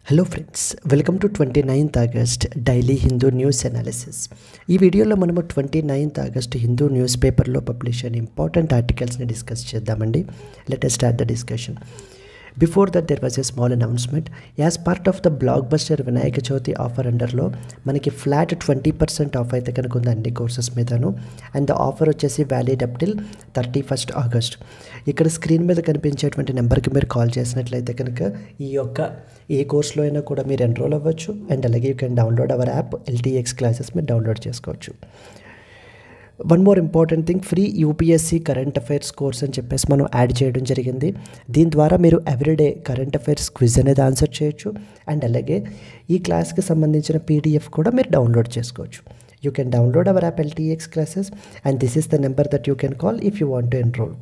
Hello friends, welcome to 29th August daily Hindu news analysis. ఈ వీడియోలో మనము 29th ఆగస్ట్ హిందూ న్యూస్ పేపర్లో పబ్లిష్ అయిన ఇంపార్టెంట్ ఆర్టికల్స్ని డిస్కస్ చేద్దామండి. Let us start the discussion. Before that there was a small announcement. As part of the blockbuster Vinayaka Chavithi offer అండర్లో మనకి flat 20% of అయితే కనుక ఉంది అన్ని కోర్సెస్ మీదను. అండ్ ద ఆఫర్ వచ్చేసి valid up till 31st August. ఇక్కడ స్క్రీన్ మీద కనిపించేటువంటి నెంబర్కి మీరు కాల్ చేసినట్లయితే కనుక ఏ కోర్స్లో అయినా కూడా మీరు ఎన్రోల్ అవ్వచ్చు. అండ్ అలాగే you can download hour app LTX classes మీరు డౌన్లోడ్ చేసుకోవచ్చు. One more important thing, free UPSC current affairs course అని చెప్పేసి మనం యాడ్ చేయడం జరిగింది. దీని ద్వారా మీరు ఎవ్రీడే కరెంట్ అఫైర్స్ క్విజ్ అనేది ఆన్సర్ చేయొచ్చు. అండ్ అలాగే ఈ క్లాస్కి సంబంధించిన PDF కూడా మీరు డౌన్లోడ్ చేసుకోవచ్చు. You can download hour app LTX classes and this is the number that you can call if you want to enrol.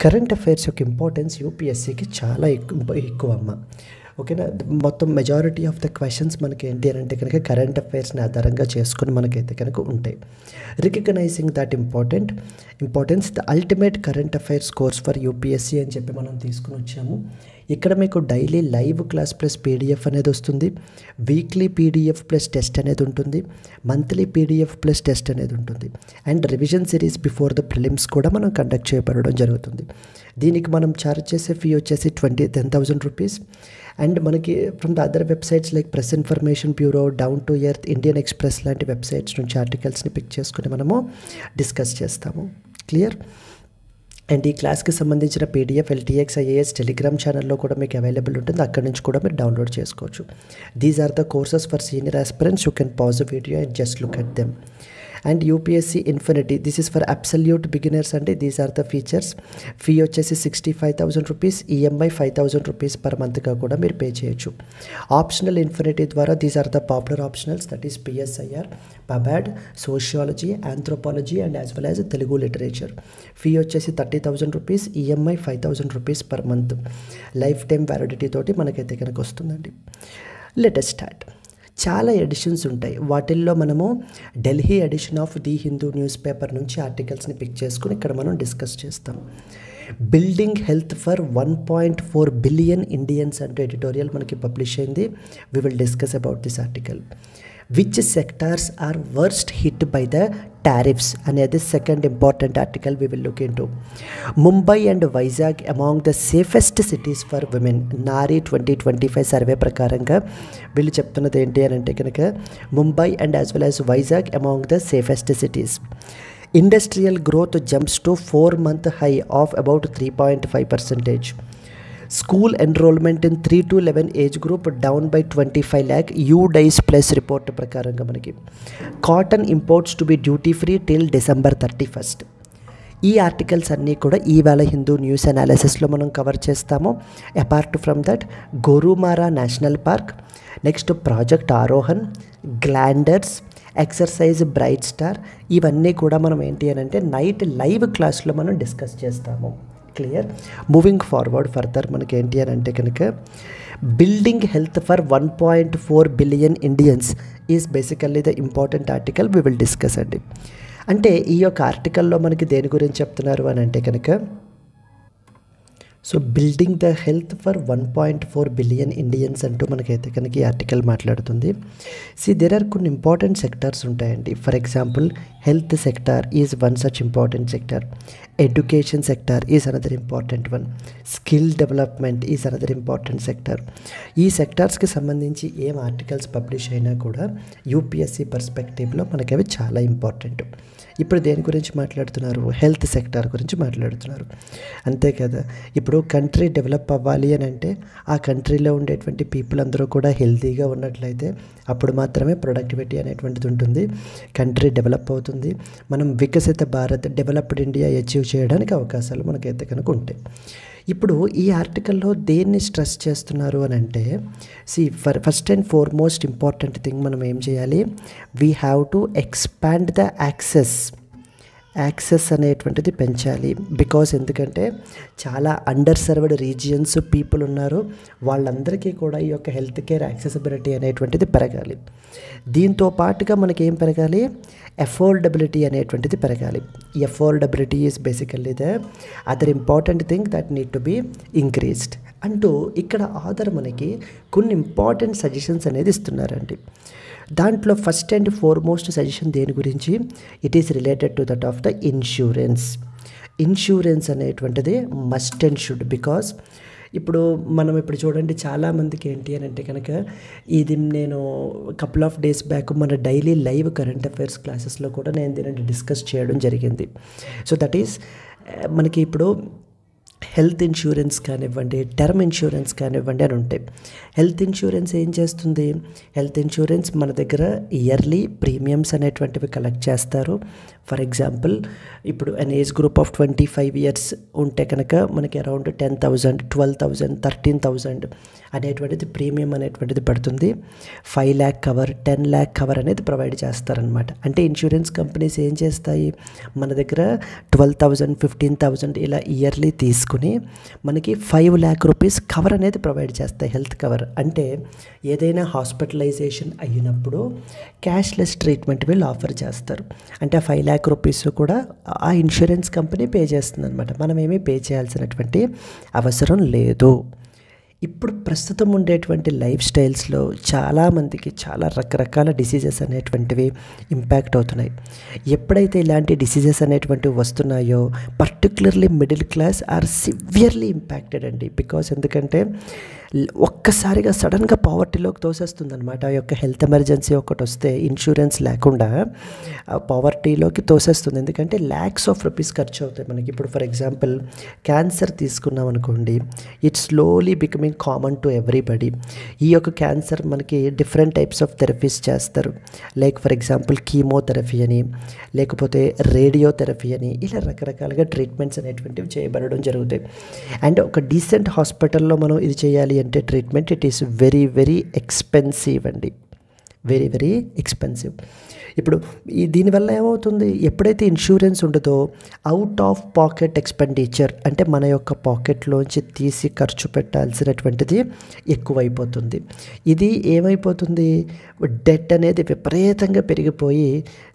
Current affairs యొక్క ఇంపార్టెన్స్ UPSCకి చాలా ఎక్కువ అమ్మ. ఓకేనా, మొత్తం మెజారిటీ ఆఫ్ ద క్వశ్చన్స్ మనకి ఏంటి అని అంటే కనుక కరెంట్ అఫైర్స్ని ఆధారంగా చేసుకుని మనకైతే కనుక ఉంటాయి. Recognising that importance the ultimate current affairs course for UPSC అని చెప్పి మనం తీసుకుని వచ్చాము. ఇక్కడ మీకు daily live class plus PDF అనేది వస్తుంది. వీక్లీ PDF ప్లస్ టెస్ట్ అనేది ఉంటుంది. మంత్లీ PDF ప్లస్ టెస్ట్ అనేది ఉంటుంది. And revision series before the prelims కూడా మనం కండక్ట్ చేయబడడం జరుగుతుంది. దీనికి మనం ఛార్జ్ చేసే ఫీ వచ్చేసి 10,000 రూపీస్. అండ్ మనకి from the other websites like press information bureau, down to earth, Indian express లాంటి వెబ్సైట్స్ నుంచి ఆర్టికల్స్ని పిక్ చేసుకుని మనము డిస్కస్ చేస్తాము. క్లియర్? అండ్ ఈ క్లాస్కి సంబంధించిన PDF LTX IAS టెలిగ్రామ్ ఛానల్లో కూడా మీకు అవైలబుల్ ఉంటుంది. అక్కడి నుంచి కూడా మీరు డౌన్లోడ్ చేసుకోవచ్చు. These are the courses for senior aspirants. You can pause the video and just look at them. And UPSC Infinity, this is for absolute beginners అండి. These are the features. Fee వచ్చేసి 65,000 rupees, EMI 5,000 rupees per మంత్గా కూడా మీరు pay చేయొచ్చు. Optional Infinity ద్వారా these are the popular optionals, that is PSIR, PABAD, sociology, anthropology and as well as Telugu literature. Fee వచ్చేసి 30,000 rupees, EMI 5,000 rupees per month. Lifetime validity తోటి మనకైతే కనుక వస్తుందండి. Let us start. చాలా editions ఉంటాయి. వాటిల్లో మనము Delhi edition of the Hindu newspaper నుంచి ఆర్టికల్స్ని పిక్ చేసుకుని ఇక్కడ మనం డిస్కస్ చేస్తాం. Building health for 1.4 billion Indians అంటూ ఎడిటోరియల్ మనకి పబ్లిష్ అయింది. We will discuss about this article. Which sectors are worst hit by the tariffs అనేది second important article we will look into. Mumbai and Vizag among the safest cities for women. Nari 2025 survey ప్రకారంగా వీళ్ళు చెప్తున్నది ఏంటి అని అంటే కనుక Mumbai and as well as Vizag among the safest cities. Industrial growth jumps to 4-month high of about 3.5%. School enrolment in 3 to 11 age group down by 25 lakh UDICE plus report ప్రకారంగా మనకి. Cotton imports to be duty free till December 31st. ఈ articles అన్నీ కూడా ఈవేళ Hindu news అనాలిసిస్లో మనం cover చేస్తాము. Apart from that Gorumara national park, next project Aarohan, glanders, exercise bright star, ఇవన్నీ కూడా మనం ఏంటి అని అంటే నైట్ లైవ్ క్లాస్లో మనం డిస్కస్ చేస్తాము. క్లియర్? మూవింగ్ ఫార్వర్డ్ ఫర్దర్ మనకి ఏంటి అని అంటే కనుక building health for 1.4 billion Indians is basically the important article we will discuss అండి. అంటే ఈ యొక్క ఆర్టికల్లో మనకి దేని గురించి చెప్తున్నారు అని అంటే కనుక so building the health for 1.4 billion Indians అంటూ మనకైతే కనుక ఈ ఆర్టికల్ మాట్లాడుతుంది. దేర్ ఆర్ కొన్ని ఇంపార్టెంట్ సెక్టార్స్ ఉంటాయండి. For example health sector is one such important sector. Education sector is another important one. Skill development is another important sector. ఈ సెక్టార్స్కి సంబంధించి ఏం ఆర్టికల్స్ పబ్లిష్ అయినా కూడా UPSC పర్స్పెక్టివ్లో మనకి అవి చాలా ఇంపార్టెంట్. ఇప్పుడు దేని గురించి మాట్లాడుతున్నారు? హెల్త్ సెక్టార్ గురించి మాట్లాడుతున్నారు. అంతే కదా, ఇప్పుడు కంట్రీ డెవలప్ అవ్వాలి అని అంటే ఆ కంట్రీలో ఉండేటువంటి పీపుల్ అందరూ కూడా హెల్తీగా ఉన్నట్లయితే అప్పుడు మాత్రమే ప్రొడక్టివిటీ అనేటువంటిది ఉంటుంది, కంట్రీ డెవలప్ అవుతుంది. మనం వికసిత భారత్, డెవలప్డ్ ఇండియా అచీవ్ చేయడానికి అవకాశాలు మనకైతే కనుక ఉంటాయి. ఇప్పుడు ఈ ఆర్టికల్లో దేన్ని స్ట్రెస్ చేస్తున్నారు అని అంటే first and foremost important thing మనం ఏం చేయాలి? We have to expand the access అనేటువంటిది పెంచాలి. బికాస్ ఎందుకంటే చాలా అండర్ సర్వ్డ్ రీజియన్స్ పీపుల్ ఉన్నారు, వాళ్ళందరికీ కూడా ఈ యొక్క హెల్త్ కేర్ యాక్సెసిబిలిటీ అనేటువంటిది పెరగాలి. దీంతో పాటుగా మనకి ఏం పెరగాలి, అఫోర్డబిలిటీ అనేటువంటిది పెరగాలి. ఈ affordability is basically the other important thing that need to be increased అంటూ ఇక్కడ ఆథర్ మనకి కొన్ని ఇంపార్టెంట్ సజెషన్స్ అనేది ఇస్తున్నారండి. దాంట్లో ఫస్ట్ అండ్ ఫార్మోస్ట్ సజెషన్ దేని గురించి, it is related to that of the insurance అనేటువంటిది మస్ట్ అండ్ షుడ్. బికాస్ ఇప్పుడు చూడండి, చాలామందికి ఏంటి అని అంటే కనుక, ఇది నేను కపుల్ ఆఫ్ డేస్ బ్యాక్ మన డైలీ లైవ్ కరెంట్ అఫైర్స్ క్లాసెస్లో కూడా నేను దీనిని డిస్కస్ చేయడం జరిగింది. సో దట్ ఈస్ మనకి ఇప్పుడు హెల్త్ ఇన్సూరెన్స్ కానివ్వండి, టర్మ్ ఇన్సూరెన్స్ కానివ్వండి అని ఉంటాయి. హెల్త్ ఇన్సూరెన్స్ ఏం చేస్తుంది, హెల్త్ ఇన్సూరెన్స్ మన దగ్గర ఇయర్లీ ప్రీమియమ్స్ అనేటువంటివి కలెక్ట్ చేస్తారు. ఫర్ ఎగ్జాంపుల్ ఇప్పుడు an age group of 25 years ఉంటే కనుక మనకి అరౌండ్ 10,000, 12,000, 13,000 అనేటువంటిది ప్రీమియం అనేటువంటిది పడుతుంది. 5 lakh కవర్, 10 lakh కవర్ అనేది ప్రొవైడ్ చేస్తారనమాట. అంటే ఇన్సూరెన్స్ కంపెనీస్ ఏం చేస్తాయి, మన దగ్గర 12,000, 15,000 ఇలా ఇయర్లీ తీసుకుని మనకి 5 lakh rupees కవర్ అనేది ప్రొవైడ్ చేస్తాయి, హెల్త్ కవర్. అంటే ఏదైనా హాస్పిటలైజేషన్ అయినప్పుడు క్యాష్లెస్ ట్రీట్మెంట్ వీళ్ళు ఆఫర్ చేస్తారు. అంటే 5 lakh rupees కూడా ఆ ఇన్సూరెన్స్ కంపెనీ పే చేస్తుంది అనమాట. మనం ఏమీ పే చేయాల్సినటువంటి అవసరం లేదు. ఇప్పుడు ప్రస్తుతం ఉండేటువంటి లైఫ్ స్టైల్స్లో చాలామందికి చాలా రకరకాల డిసీజెస్ అనేటువంటివి ఇంపాక్ట్ అవుతున్నాయి. ఎప్పుడైతే ఇలాంటి డిసీజెస్ అనేటువంటివి వస్తున్నాయో particularly middle class are severely impacted అండి. బికాస్ ఎందుకంటే ఒక్కసారిగా సడన్గా పావర్టీలోకి తోసేస్తుంది అనమాట. ఆ యొక్క హెల్త్ ఎమర్జెన్సీ ఒకటి వస్తే ఇన్సూరెన్స్ లేకుండా పావర్టీలోకి తోసేస్తుంది. ఎందుకంటే ల్యాక్స్ ఆఫ్ రూపీస్ ఖర్చు అవుతాయి మనకి. ఇప్పుడు ఫర్ ఎగ్జాంపుల్ క్యాన్సర్ తీసుకున్నాం అనుకోండి, it's slowly becoming common to everybody. ఈ యొక్క క్యాన్సర్ మనకి డిఫరెంట్ టైప్స్ ఆఫ్ థెరపీస్ చేస్తారు. లైక్ ఫర్ ఎగ్జాంపుల్ కీమోథెరపీ అని, లేకపోతే రేడియోథెరపీ అని, ఇలా రకరకాలుగా ట్రీట్మెంట్స్ అనేటువంటివి చేయబడడం జరుగుతాయి. అండ్ ఒక డీసెంట్ హాస్పిటల్లో మనం ఇది చేయాలి అంటే treatment, it is very very expensive అండి, వెరీ వెరీ ఎక్స్పెన్సివ్. ఇప్పుడు దీనివల్ల ఏమవుతుంది, ఎప్పుడైతే ఇన్సూరెన్స్ ఉండదో అవుట్ ఆఫ్ పాకెట్ ఎక్స్పెండిచర్, అంటే మన యొక్క పాకెట్లోంచి తీసి ఖర్చు పెట్టాల్సినటువంటిది ఎక్కువైపోతుంది. ఇది ఏమైపోతుంది, డెట్ అనేది విపరీతంగా పెరిగిపోయి,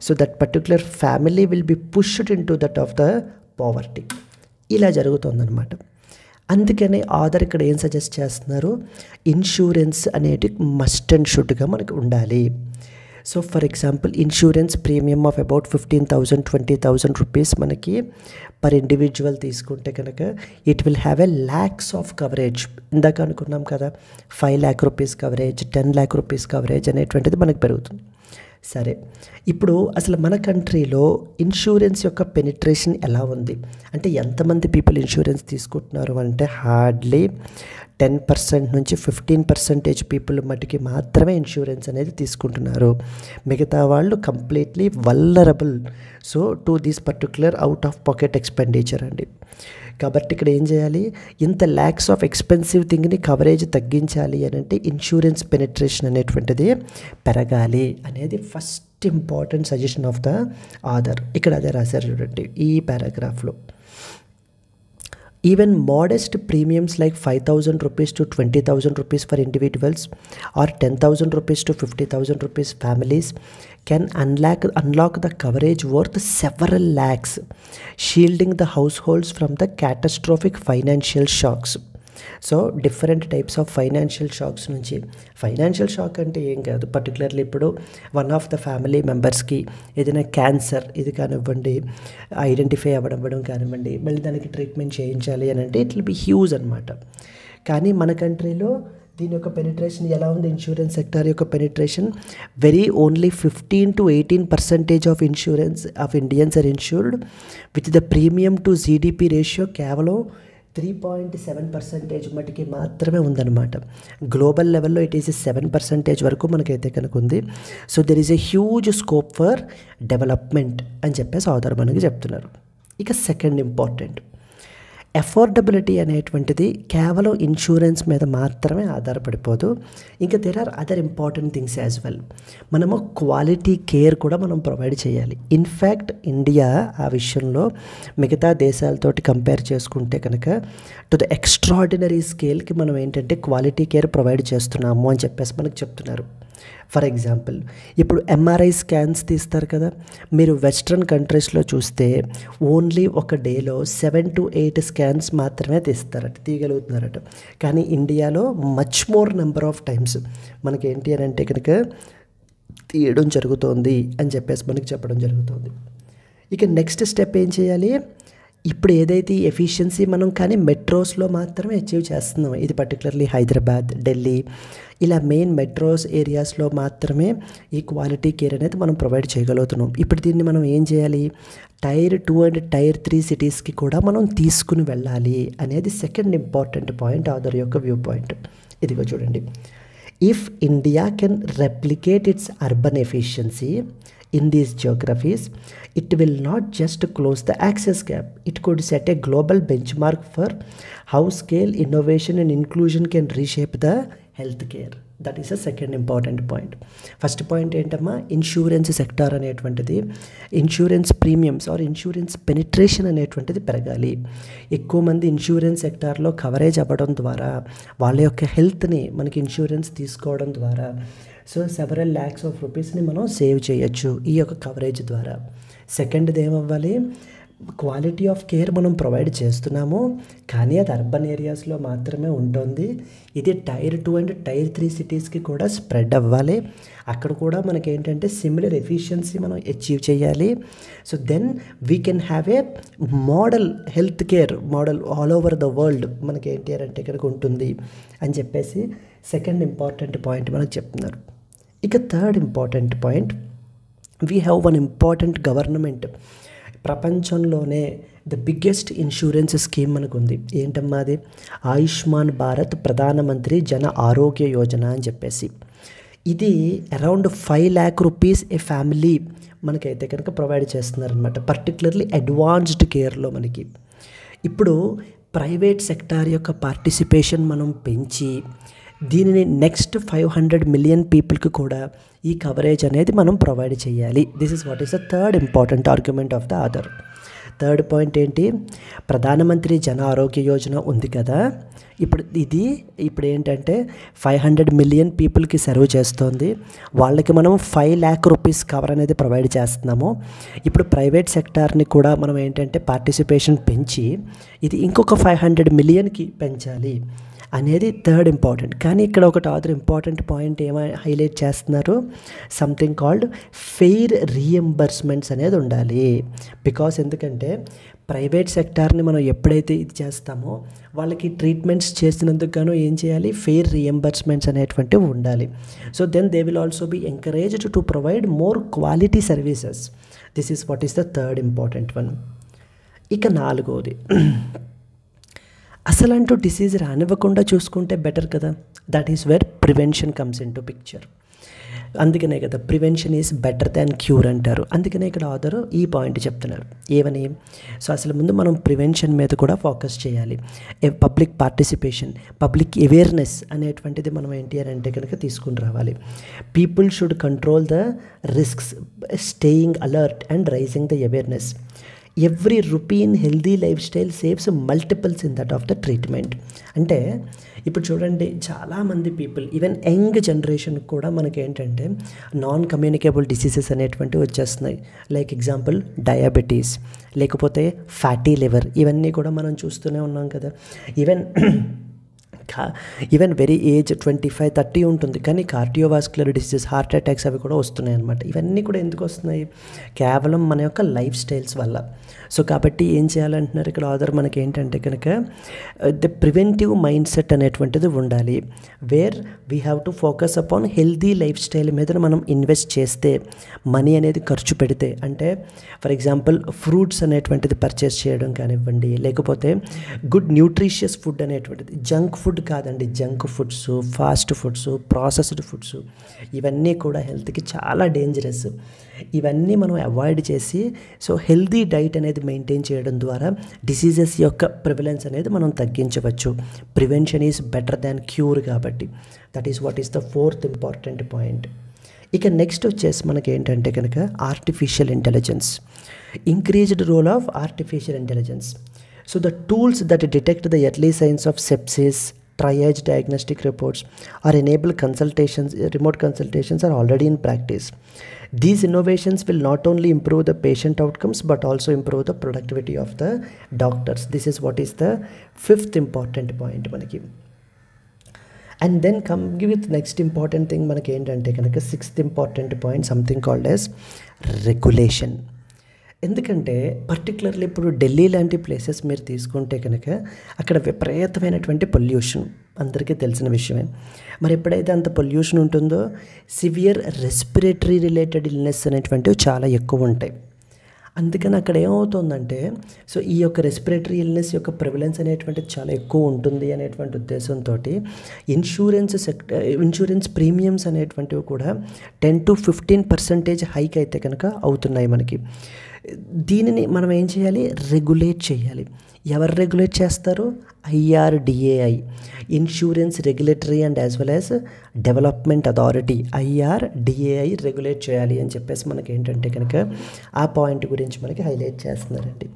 so that particular family will be pushed in to that of the poverty. ఇలా జరుగుతుందన్నమాట. అందుకనే ఆథర్ ఇక్కడ ఏం సజెస్ట్ చేస్తున్నారు, ఇన్సూరెన్స్ అనేది మస్ట్ అండ్ షుడ్గా మనకు ఉండాలి. So for example insurance premium of about 15,000, 20,000 rupees మనకి పర్ ఇండివిజువల్ తీసుకుంటే కనుక it will have a lakhs of coverage. ఇందాక అనుకున్నాం కదా, 5 lakh rupees coverage, 10 lakh rupees coverage అనేటువంటిది మనకు పెరుగుతుంది. సరే, ఇప్పుడు అసలు మన కంట్రీలో ఇన్సూరెన్స్ యొక్క పెనిట్రేషన్ ఎలా ఉంది అంటే, ఎంతమంది పీపుల్ ఇన్సూరెన్స్ తీసుకుంటున్నారు అంటే హార్డ్లీ 10% నుంచి 15% పీపుల్ మటుకి మాత్రమే ఇన్సూరెన్స్ అనేది తీసుకుంటున్నారు. మిగతా వాళ్ళు completely vulnerable so to this particular out of pocket expenditure అండి. కాబట్టి ఇక్కడ ఏం చేయాలి, ఇంత ల్యాక్స్ ఆఫ్ ఎక్స్పెన్సివ్ థింగ్ని కవరేజ్ తగ్గించాలి అని అంటే ఇన్సూరెన్స్ పెనిట్రేషన్ అనేటువంటిది పెరగాలి అనేది first important suggestion of the author. ఇక్కడ అదే రాశారు చూడండి ఈ పారాగ్రాఫ్లో. Even modest premiums like 5,000 rupees to 20,000 rupees for individuals or 10,000 rupees to 50,000 rupees families can unlock the coverage worth several lakhs, shielding the households from the catastrophic financial shocks. So different types of financial shocks నుంచి, financial shock అంటే ఏం కాదు, particularly ఇప్పుడు one of the family మెంబర్స్కి ఏదైనా cancer ఇది కానివ్వండి identify అవ్వడం కానివ్వండి, మళ్ళీ దానికి ట్రీట్మెంట్ చేయించాలి అని అంటే ఇట్ విల్ బి హ్యూజ్ అనమాట. కానీ మన కంట్రీలో దీని యొక్క పెనిట్రేషన్ ఎలా ఉంది, ఇన్సూరెన్స్ సెక్టర్ యొక్క penetration very only 15 to 18% of insurance of Indians are insured with the premium to GDP ratio కేవలం 3.7% మటుకి మాత్రమే ఉందన్నమాట. గ్లోబల్ లెవెల్లో ఇట్ ఈస్ 7% వరకు మనకైతే కనుక ఉంది. So there is a huge scope for development అని చెప్పేసి ఆథర్ మనకి చెప్తున్నారు. ఇక సెకండ్ ఇంపార్టెంట్, అఫోర్డబిలిటీ అనేటువంటిది కేవలం ఇన్సూరెన్స్ మీద మాత్రమే ఆధారపడిపోదు. ఇంకా there are other important things as well. మనము క్వాలిటీ కేర్ కూడా మనం ప్రొవైడ్ చేయాలి. ఇన్ఫ్యాక్ట్ ఇండియా ఆ విషయంలో మిగతా దేశాలతోటి కంపేర్ చేసుకుంటే కనుక టు ద ఎక్స్ట్రాడినరీ స్కేల్కి మనం ఏంటంటే క్వాలిటీ కేర్ ప్రొవైడ్ చేస్తున్నాము అని చెప్పేసి మనకు చెప్తున్నారు. ఫర్ ఎగ్జాంపుల్, ఇప్పుడు ఎంఆర్ఐ స్కాన్స్ తీస్తారు కదా, మీరు వెస్ట్రన్ కంట్రీస్లో చూస్తే ఓన్లీ ఒక డేలో 7 to 8 స్కాన్స్ మాత్రమే తీయగలుగుతున్నారట. కానీ ఇండియాలో much more number of times మనకి ఏంటి అని అంటే కనుక తీయడం జరుగుతోంది అని చెప్పేసి మనకి చెప్పడం జరుగుతుంది. ఇక నెక్స్ట్ స్టెప్ ఏం చేయాలి? ఇప్పుడు ఏదైతే ఎఫిషియన్సీ మనం కానీ మెట్రోస్లో మాత్రమే అచీవ్ చేస్తున్నాం. ఇది పర్టికులర్లీ హైదరాబాద్, ఢిల్లీ ఇలా మెయిన్ మెట్రోస్ ఏరియాస్లో మాత్రమే ఈ క్వాలిటీ కేర్ అనేది మనం ప్రొవైడ్ చేయగలుగుతున్నాం. ఇప్పుడు దీన్ని మనం ఏం చేయాలి? Tier 2 అండ్ Tier 3 సిటీస్కి కూడా మనం తీసుకుని వెళ్ళాలి అనేది సెకండ్ ఇంపార్టెంట్ పాయింట్ ఆథర్ యొక్క వ్యూ పాయింట్. ఇదిగో చూడండి, if India can replicate it's urban efficiency in these geographies, it will not just close the access gap, it could set a global benchmark for how scale, innovation and inclusion can reshape the healthcare. That is a second important point. First point ఏంటమ్మా, insurance sector అనేటువంటిది, insurance premiums are insurance penetration అనేటువంటిది పెరగాలి. ఎక్కువ మంది insurance సెక్టార్లో coverage అవ్వడం ద్వారా వాళ్ళ యొక్క హెల్త్ని మనకి ఇన్సూరెన్స్ తీసుకోవడం ద్వారా సో సెవరల్ ల్యాక్స్ ఆఫ్ రూపీస్ని మనం సేవ్ చేయొచ్చు ఈ యొక్క కవరేజ్ ద్వారా. సెకండ్ది ఏమవ్వాలి? క్వాలిటీ ఆఫ్ కేర్ మనం ప్రొవైడ్ చేస్తున్నాము కానీ అది అర్బన్ ఏరియాస్లో మాత్రమే ఉంటుంది. ఇది Tier 2 అండ్ Tier 3 సిటీస్కి కూడా స్ప్రెడ్ అవ్వాలి. అక్కడ కూడా మనకి ఏంటంటే సిమిలర్ ఎఫిషియన్సీ మనం అచీవ్ చేయాలి. So then we can have a model health care model all over the world మనకి ఏంటి అంటే కనుక ఉంటుంది అని చెప్పేసి సెకండ్ ఇంపార్టెంట్ పాయింట్ మనకు చెప్తున్నారు. ఇక third important point, we have one important government. ప్రపంచంలోనే ద బిగ్గెస్ట్ ఇన్సూరెన్స్ స్కీమ్ మనకు ఉంది. ఏంటమ్మా అది? ఆయుష్మాన్ భారత్ ప్రధానమంత్రి జన ఆరోగ్య యోజన అని చెప్పేసి. ఇది అరౌండ్ 5 lakh రూపీస్ ఏ ఫ్యామిలీ మనకైతే కనుక ప్రొవైడ్ చేస్తున్నారనమాట, పర్టికులర్లీ అడ్వాన్స్డ్ కేర్లో మనకి. ఇప్పుడు ప్రైవేట్ సెక్టార్ యొక్క పార్టిసిపేషన్ మనం పెంచి దీనిని నెక్స్ట్ 500 million పీపుల్కి కూడా ఈ కవరేజ్ అనేది మనం ప్రొవైడ్ చేయాలి. This is what is the third important argument of the other. Third point ఏంటి? ప్రధానమంత్రి జన ఆరోగ్య యోజన ఉంది కదా, ఇప్పుడు ఏంటంటే 500 million పీపుల్కి సర్వ్ చేస్తుంది. వాళ్ళకి మనం 5 lakh రూపీస్ కవర్ అనేది ప్రొవైడ్ చేస్తున్నాము. ఇప్పుడు ప్రైవేట్ సెక్టార్ని కూడా మనం ఏంటంటే పార్టిసిపేషన్ పెంచి ఇది ఇంకొక 500 millionకి పెంచాలి అనేది థర్డ్ ఇంపార్టెంట్. కానీ ఇక్కడ ఒకటి అదర్ ఇంపార్టెంట్ పాయింట్ హైలైట్ చేస్తున్నారు, సంథింగ్ కాల్డ్ ఫెయిర్ రీఎంబర్స్మెంట్స్ అనేది ఉండాలి. బికాస్ ఎందుకంటే ప్రైవేట్ సెక్టార్ని మనం ఎప్పుడైతే ఇది చేస్తామో వాళ్ళకి ట్రీట్మెంట్స్ చేసినందుకు గాను ఏం చేయాలి? ఫెయిర్ రీఎంబర్స్మెంట్స్ అనేటువంటివి ఉండాలి. So then they will also be encouraged to provide more quality services. This is what is the third important one. ఇక నాలుగోది, అసలంటూ డిసీజ్ రానివ్వకుండా చూసుకుంటే బెటర్ కదా. That is where prevention comes in to picture. అందుకనే కదా prevention is better than cure అంటారు. అందుకనే ఇక్కడ ఆథర్ ఈ పాయింట్ చెప్తున్నారు. ఏమని? సో అసలు ముందు మనం ప్రివెన్షన్ మీద కూడా ఫోకస్ చేయాలి. పబ్లిక్ పార్టిసిపేషన్, పబ్లిక్ అవేర్నెస్ అనేటువంటిది మనం ఏంటి అని అంటే కనుక తీసుకుని రావాలి. People should control the risks, staying alert and raising the awareness. Every rupee in healthy lifestyle saves multiples in that of the treatment. అంటే ఇప్పుడు చూడండి, చాలామంది పీపుల్ ఈవెన్ యంగ్ జనరేషన్ కూడా మనకి ఏంటంటే నాన్ కమ్యూనికేబుల్ డిసీజెస్ అనేటువంటివి వచ్చేస్తున్నాయి. లైక్ ఎగ్జాంపుల్ డయాబెటీస్, లేకపోతే ఫ్యాటీ లివర్, ఇవన్నీ కూడా మనం చూస్తూనే ఉన్నాం కదా. ఈవెన్ వెరీ ఏజ్ 25-30 ఉంటుంది కానీ కార్డియోవాస్కులర్ డిసీజెస్, హార్ట్ అటాక్స్ అవి కూడా వస్తున్నాయి అన్నమాట. ఇవన్నీ కూడా ఎందుకు వస్తున్నాయి? కేవలం మన యొక్క లైఫ్ స్టైల్స్ వల్ల. సో కాబట్టి ఏం చేయాలంటున్నారు ఇక్కడ ఆథర్ మనకి ఏంటంటే కనుక ద ప్రివెంటివ్ మైండ్ సెట్ అనేటువంటిది ఉండాలి. Where we have to focus upon healthy life style మీద మనం ఇన్వెస్ట్ చేస్తే, మనీ అనేది ఖర్చు పెడితే, అంటే ఫర్ ఎగ్జాంపుల్ ఫ్రూట్స్ అనేటువంటిది పర్చేస్ చేయడం కానివ్వండి, లేకపోతే గుడ్ న్యూట్రిషియస్ ఫుడ్ అనేటువంటిది, జంక్ ఫుడ్ ఫుడ్ కాదండి, junk foods, fast foods, processed foods, ఇవన్నీ కూడా హెల్త్కి చాలా డేంజరస్. ఇవన్నీ మనం అవాయిడ్ చేసి హెల్తీ డైట్ అనేది మెయింటైన్ చేయడం ద్వారా డిసీజెస్ యొక్క ప్రివలెన్స్ అనేది మనం తగ్గించవచ్చు. Prevention is better than cure కాబట్టి that is what is the fourth important point. ఇక నెక్స్ట్ వచ్చేసి మనకి ఏంటంటే కనుక artificial intelligence, increased role of artificial intelligence. So the tools that detect the early signs of sepsis, triage diagnostic reports, or enable consultations, remote consultations are already in practice. These innovations will not only improve the patient outcomes but also improve the productivity of the doctors. This is what is the fifth important point manaki. And then come with next important thing manaki entante kanaka sixth important point, something called as regulation. ఎందుకంటే particularly ఇప్పుడు ఢిల్లీ లాంటి places మీరు తీసుకుంటే కనుక అక్కడ విపరీతమైనటువంటి pollution అందరికీ తెలిసిన విషయమే. మరి ఎప్పుడైతే అంత పొల్యూషన్ ఉంటుందో సివియర్ రెస్పిరేటరీ రిలేటెడ్ ఇల్నెస్ అనేటువంటివి చాలా ఎక్కువ ఉంటాయి. అందుకని అక్కడ ఏమవుతుందంటే ఈ యొక్క రెస్పిరేటరీ ఇల్నెస్ యొక్క ప్రివలెన్స్ అనేటువంటిది చాలా ఎక్కువ ఉంటుంది అనేటువంటి ఉద్దేశంతో ఇన్సూరెన్స్ ప్రీమియమ్స్ అనేటువంటివి కూడా 10 to 15% హైక్ అయితే కనుక అవుతున్నాయి మనకి. దీనిని మనం ఏం చేయాలి, రెగ్యులేట్ చేయాలి. ఎవరు రెగ్యులేట్ చేస్తారు? IRDAI, insurance regulatory and as well as development authority, IRDAI regulate చేయాలి అని చెప్పేసి మనకి ఏంటంటే కనుక ఆ పాయింట్ గురించి మనకి హైలైట్ చేస్తున్నారండి.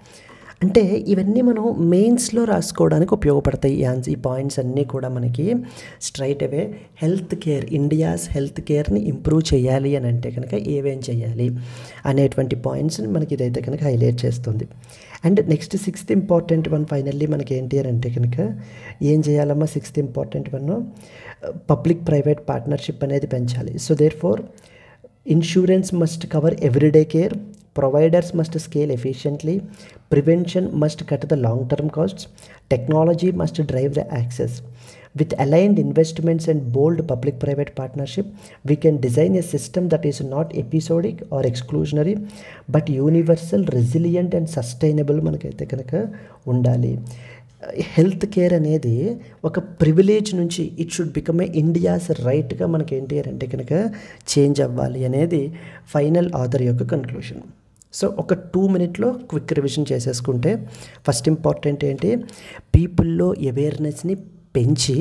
అంటే ఇవన్నీ మనం మెయిన్స్లో రాసుకోవడానికి ఉపయోగపడతాయి. ఈ పాయింట్స్ అన్నీ కూడా మనకి straightaway health care, India's health కేర్ని ఇంప్రూవ్ చేయాలి అని అంటే కనుక ఏమేం చేయాలి అనేటువంటి పాయింట్స్ని మనకి ఇదైతే కనుక హైలైట్ చేస్తుంది. And next sixth important one finally మనకి ఏంటి అని అంటే కనుక ఏం చేయాలమ్మా, sixth important one public private partnership అనేది పెంచాలి. So therefore insurance must cover everyday care, providers must scale efficiently, prevention must cut the long-term costs, technology must drive the access. With aligned investments and bold public-private partnership, we can design a system that is not episodic or exclusionary, but universal, resilient and sustainable మనకైతే కనుక ఉండాలి. Health care అనేది ఒక privilege నుంచి it should become a India's రైట్గా మనకి ఏంటి అంటే కనుక చేంజ్ అవ్వాలి అనేది ఫైనల్ ఆథర్ యొక్క కన్క్లూషన్. సో ఒక 2 minutes క్విక్ రివిజన్ చేసేసుకుంటే ఫస్ట్ ఇంపార్టెంట్ ఏంటి, పీపుల్లో అవేర్నెస్ని పెంచి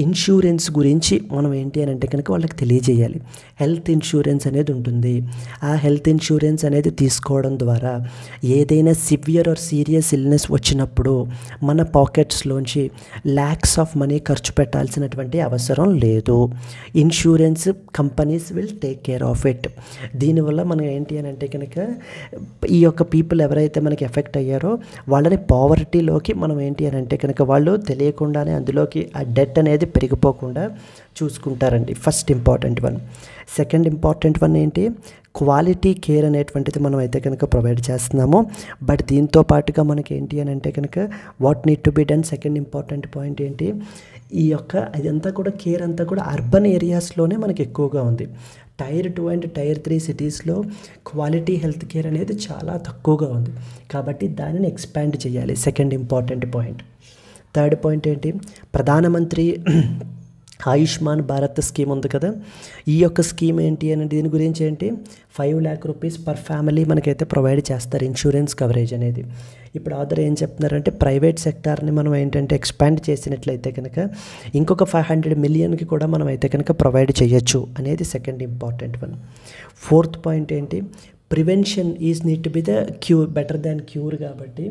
ఇన్సూరెన్స్ గురించి మనం ఏంటి అని అంటే కనుక వాళ్ళకి తెలియజేయాలి. హెల్త్ ఇన్సూరెన్స్ అనేది ఉంటుంది. ఆ హెల్త్ ఇన్సూరెన్స్ అనేది తీసుకోవడం ద్వారా ఏదైనా సివియర్ ఆర్ సీరియస్ ఇల్నెస్ వచ్చినప్పుడు మన పాకెట్స్లోంచి ల్యాక్స్ ఆఫ్ మనీ ఖర్చు పెట్టాల్సినటువంటి అవసరం లేదు. Insurance companies will take care of it. దీనివల్ల మనం ఏంటి అని అంటే కనుక ఈ యొక్క పీపుల్ ఎవరైతే మనకి ఎఫెక్ట్ అయ్యారో వాళ్ళని పావర్టీలోకి మనం ఏంటి అని అంటే కనుక వాళ్ళు తెలియకుండానే అందులోకి ఆ డెట్ అనేది పెరిగిపోకుండా చూసుకుంటారండి. First important one. Second important one ఏంటి, క్వాలిటీ కేర్ అనేటువంటిది మనం అయితే కనుక ప్రొవైడ్ చేస్తున్నాము. బట్ దీంతో పాటుగా మనకి ఏంటి అని అంటే కనుక what need to be done, second important point ఏంటి, ఈ యొక్క ఇదంతా కూడా కేర్ అంతా కూడా అర్బన్ ఏరియాస్లోనే మనకి ఎక్కువగా ఉంది. Tier 2 అండ్ Tier 3 సిటీస్లో క్వాలిటీ హెల్త్ కేర్ అనేది చాలా తక్కువగా ఉంది. కాబట్టి దానిని ఎక్స్పాండ్ చేయాలి. Second important point. Third point ఏంటి, ప్రధానమంత్రి ఆయుష్మాన్ భారత్ స్కీమ్ ఉంది కదా, ఈ యొక్క స్కీమ్ ఏంటి అని దీని గురించి ఏంటి, 5 lakh rupees పర్ ఫ్యామిలీ మనకైతే ప్రొవైడ్ చేస్తారు ఇన్సూరెన్స్ కవరేజ్ అనేది. ఇప్పుడు ఆథర్ ఏం చెప్తున్నారంటే ప్రైవేట్ సెక్టార్ని మనం ఏంటంటే ఎక్స్పాండ్ చేసినట్లయితే కనుక ఇంకొక 500 million కూడా మనం అయితే కనుక ప్రొవైడ్ చేయొచ్చు అనేది second important one. Fourth point ఏంటి, prevention is need to be the cure, better than cure. కాబట్టి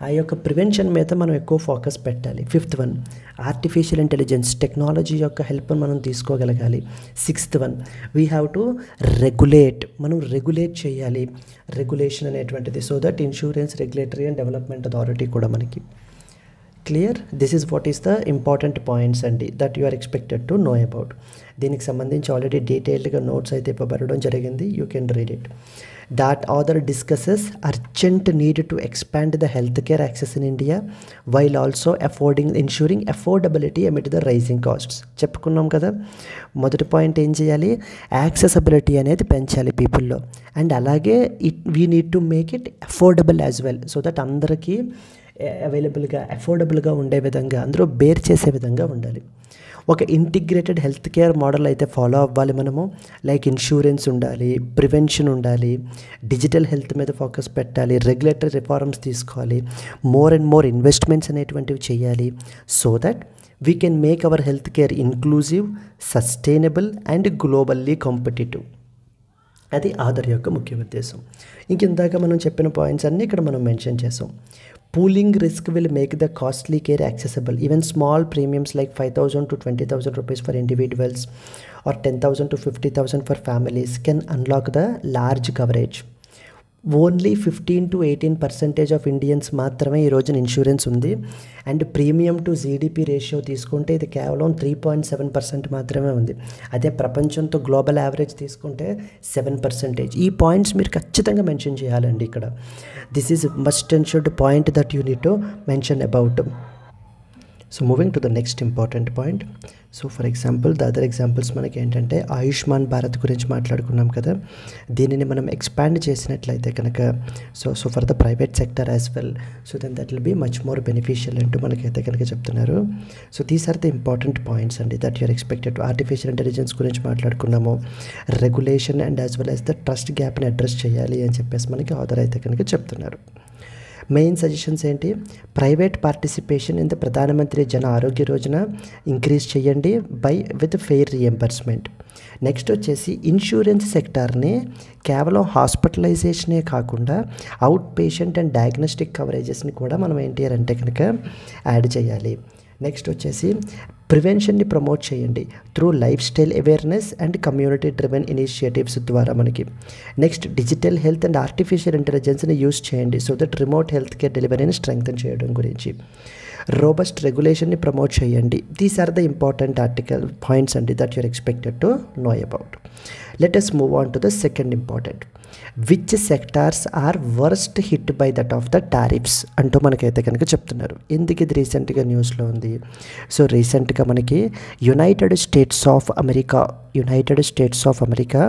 ఆ యొక్క ప్రివెన్షన్ మీద మనం ఎక్కువ ఫోకస్ పెట్టాలి. Fifth one, artificial intelligence technology యొక్క హెల్ప్ మనం తీసుకోగలగాలి. Sixth one, we have to regulate, మనం రెగ్యులేట్ చేయాలి. రెగ్యులేషన్ అనేటువంటిది so that insurance regulatory and development authority కూడా మనకి clear. This is what is the important points అండి that you are expected to know about. దీనికి సంబంధించి ఆల్రెడీ డీటెయిల్డ్గా notes అయితే ఇవ్వబడడం జరిగింది. You can read it. That author discusses urgent need to expand the healthcare access in India while also ensuring affordability amid the rising costs. చెప్పుకున్నాం కదా, మొదటి point ఏం చేయాలి, యాక్సెసిబిలిటీ అనేది పెంచాలి పీపుల్లో. అండ్ అలాగే we need to make it affordable as well so that అందరికీ అవైలబుల్గా అఫోర్డబుల్గా ఉండే విధంగా అందరూ బేర్ చేసే విధంగా ఉండాలి. ఒక ఇంటిగ్రేటెడ్ హెల్త్ కేర్ మోడల్ అయితే ఫాలో అవ్వాలి మనము. లైక్ ఇన్సూరెన్స్ ఉండాలి, ప్రివెన్షన్ ఉండాలి, డిజిటల్ హెల్త్ మీద ఫోకస్ పెట్టాలి, రెగ్యులేటరీ రిఫార్మ్స్ తీసుకోవాలి, మోర్ అండ్ మోర్ ఇన్వెస్ట్మెంట్స్ అనేటువంటివి చేయాలి. So that we can make our health care inclusive, sustainable and globally competitive. అది ఆధార్ యొక్క ముఖ్య ఉద్దేశం. ఇందాక మనం చెప్పిన పాయింట్స్ అన్నీ ఇక్కడ మనం మెన్షన్ చేసాం. Pooling risk will make the costly care accessible. Even small premiums like 5,000 to 20,000 rupees for individuals or 10,000 to 50,000 for families can unlock the large coverage. Only 15 to 18% of Indians మాత్రమే ఈ రోజున insurance ఉంది. And premium to GDP ratio తీసుకుంటే ఇది కేవలం 3.7% మాత్రమే ఉంది. అదే ప్రపంచంతో గ్లోబల్ యావరేజ్ తీసుకుంటే 7%. ఈ పాయింట్స్ మీరు ఖచ్చితంగా మెన్షన్ చేయాలండి ఇక్కడ. This is must and should point that you need to mention about. So moving to the next important point. So for example the other examples మనకి ఏంటంటే ఆయుష్మాన్ భారత్ గురించి మాట్లాడుకున్నాం కదా, దీనిని మనం ఎక్స్పాండ్ చేసినట్లయితే కనుక so for the private sector as well, so then that will be much more beneficial అంటూ మనకైతే కనుక చెప్తున్నారు. So these are the important points అండి that you are expected. Artificial intelligence గురించి మాట్లాడుకున్నాము, regulation and as well as the trust గ్యాప్ని address చేయాలి అని చెప్పేసి మనకి ఆథర్ అయితే కనుక చెప్తున్నారు. మెయిన్ సజెషన్స్ ఏంటి? Private participation in the Pradhan Mantri Jan Arogya Yojana increase చేయండి విత్ ఫెయిర్ రియంబర్స్మెంట్. నెక్స్ట్ వచ్చేసి ఇన్సూరెన్స్ సెక్టార్ని కేవలం హాస్పిటలైజేషనే కాకుండా అవుట్ పేషెంట్ అండ్ డయాగ్నోస్టిక్ కవరేజెస్ని కూడా మనం ఏంటి అంటే కనుక యాడ్ చేయాలి. నెక్స్ట్ వచ్చేసి ప్రివెన్షన్ని ప్రమోట్ చేయండి through lifestyle awareness and community driven initiatives ద్వారా మనకి. Next digital health and artificial ఇంటెలిజెన్స్ని యూస్ చేయండి so that remote health care డెలివరీని స్ట్రెంగ్తన్ చేయడం గురించి. రోబస్ట్ రెగ్యులేషన్ని ప్రమోట్ చేయండి. These are the important article points అండి that you are expected to know about. Let us move on to the second important. Which sectors are worst hit by that of the tariffs అంటూ మనకైతే కనుక చెప్తున్నారు. ఎందుకు ఇది రీసెంట్గా న్యూస్లో ఉంది? సో రీసెంట్గా మనకి యునైటెడ్ స్టేట్స్ ఆఫ్ అమెరికా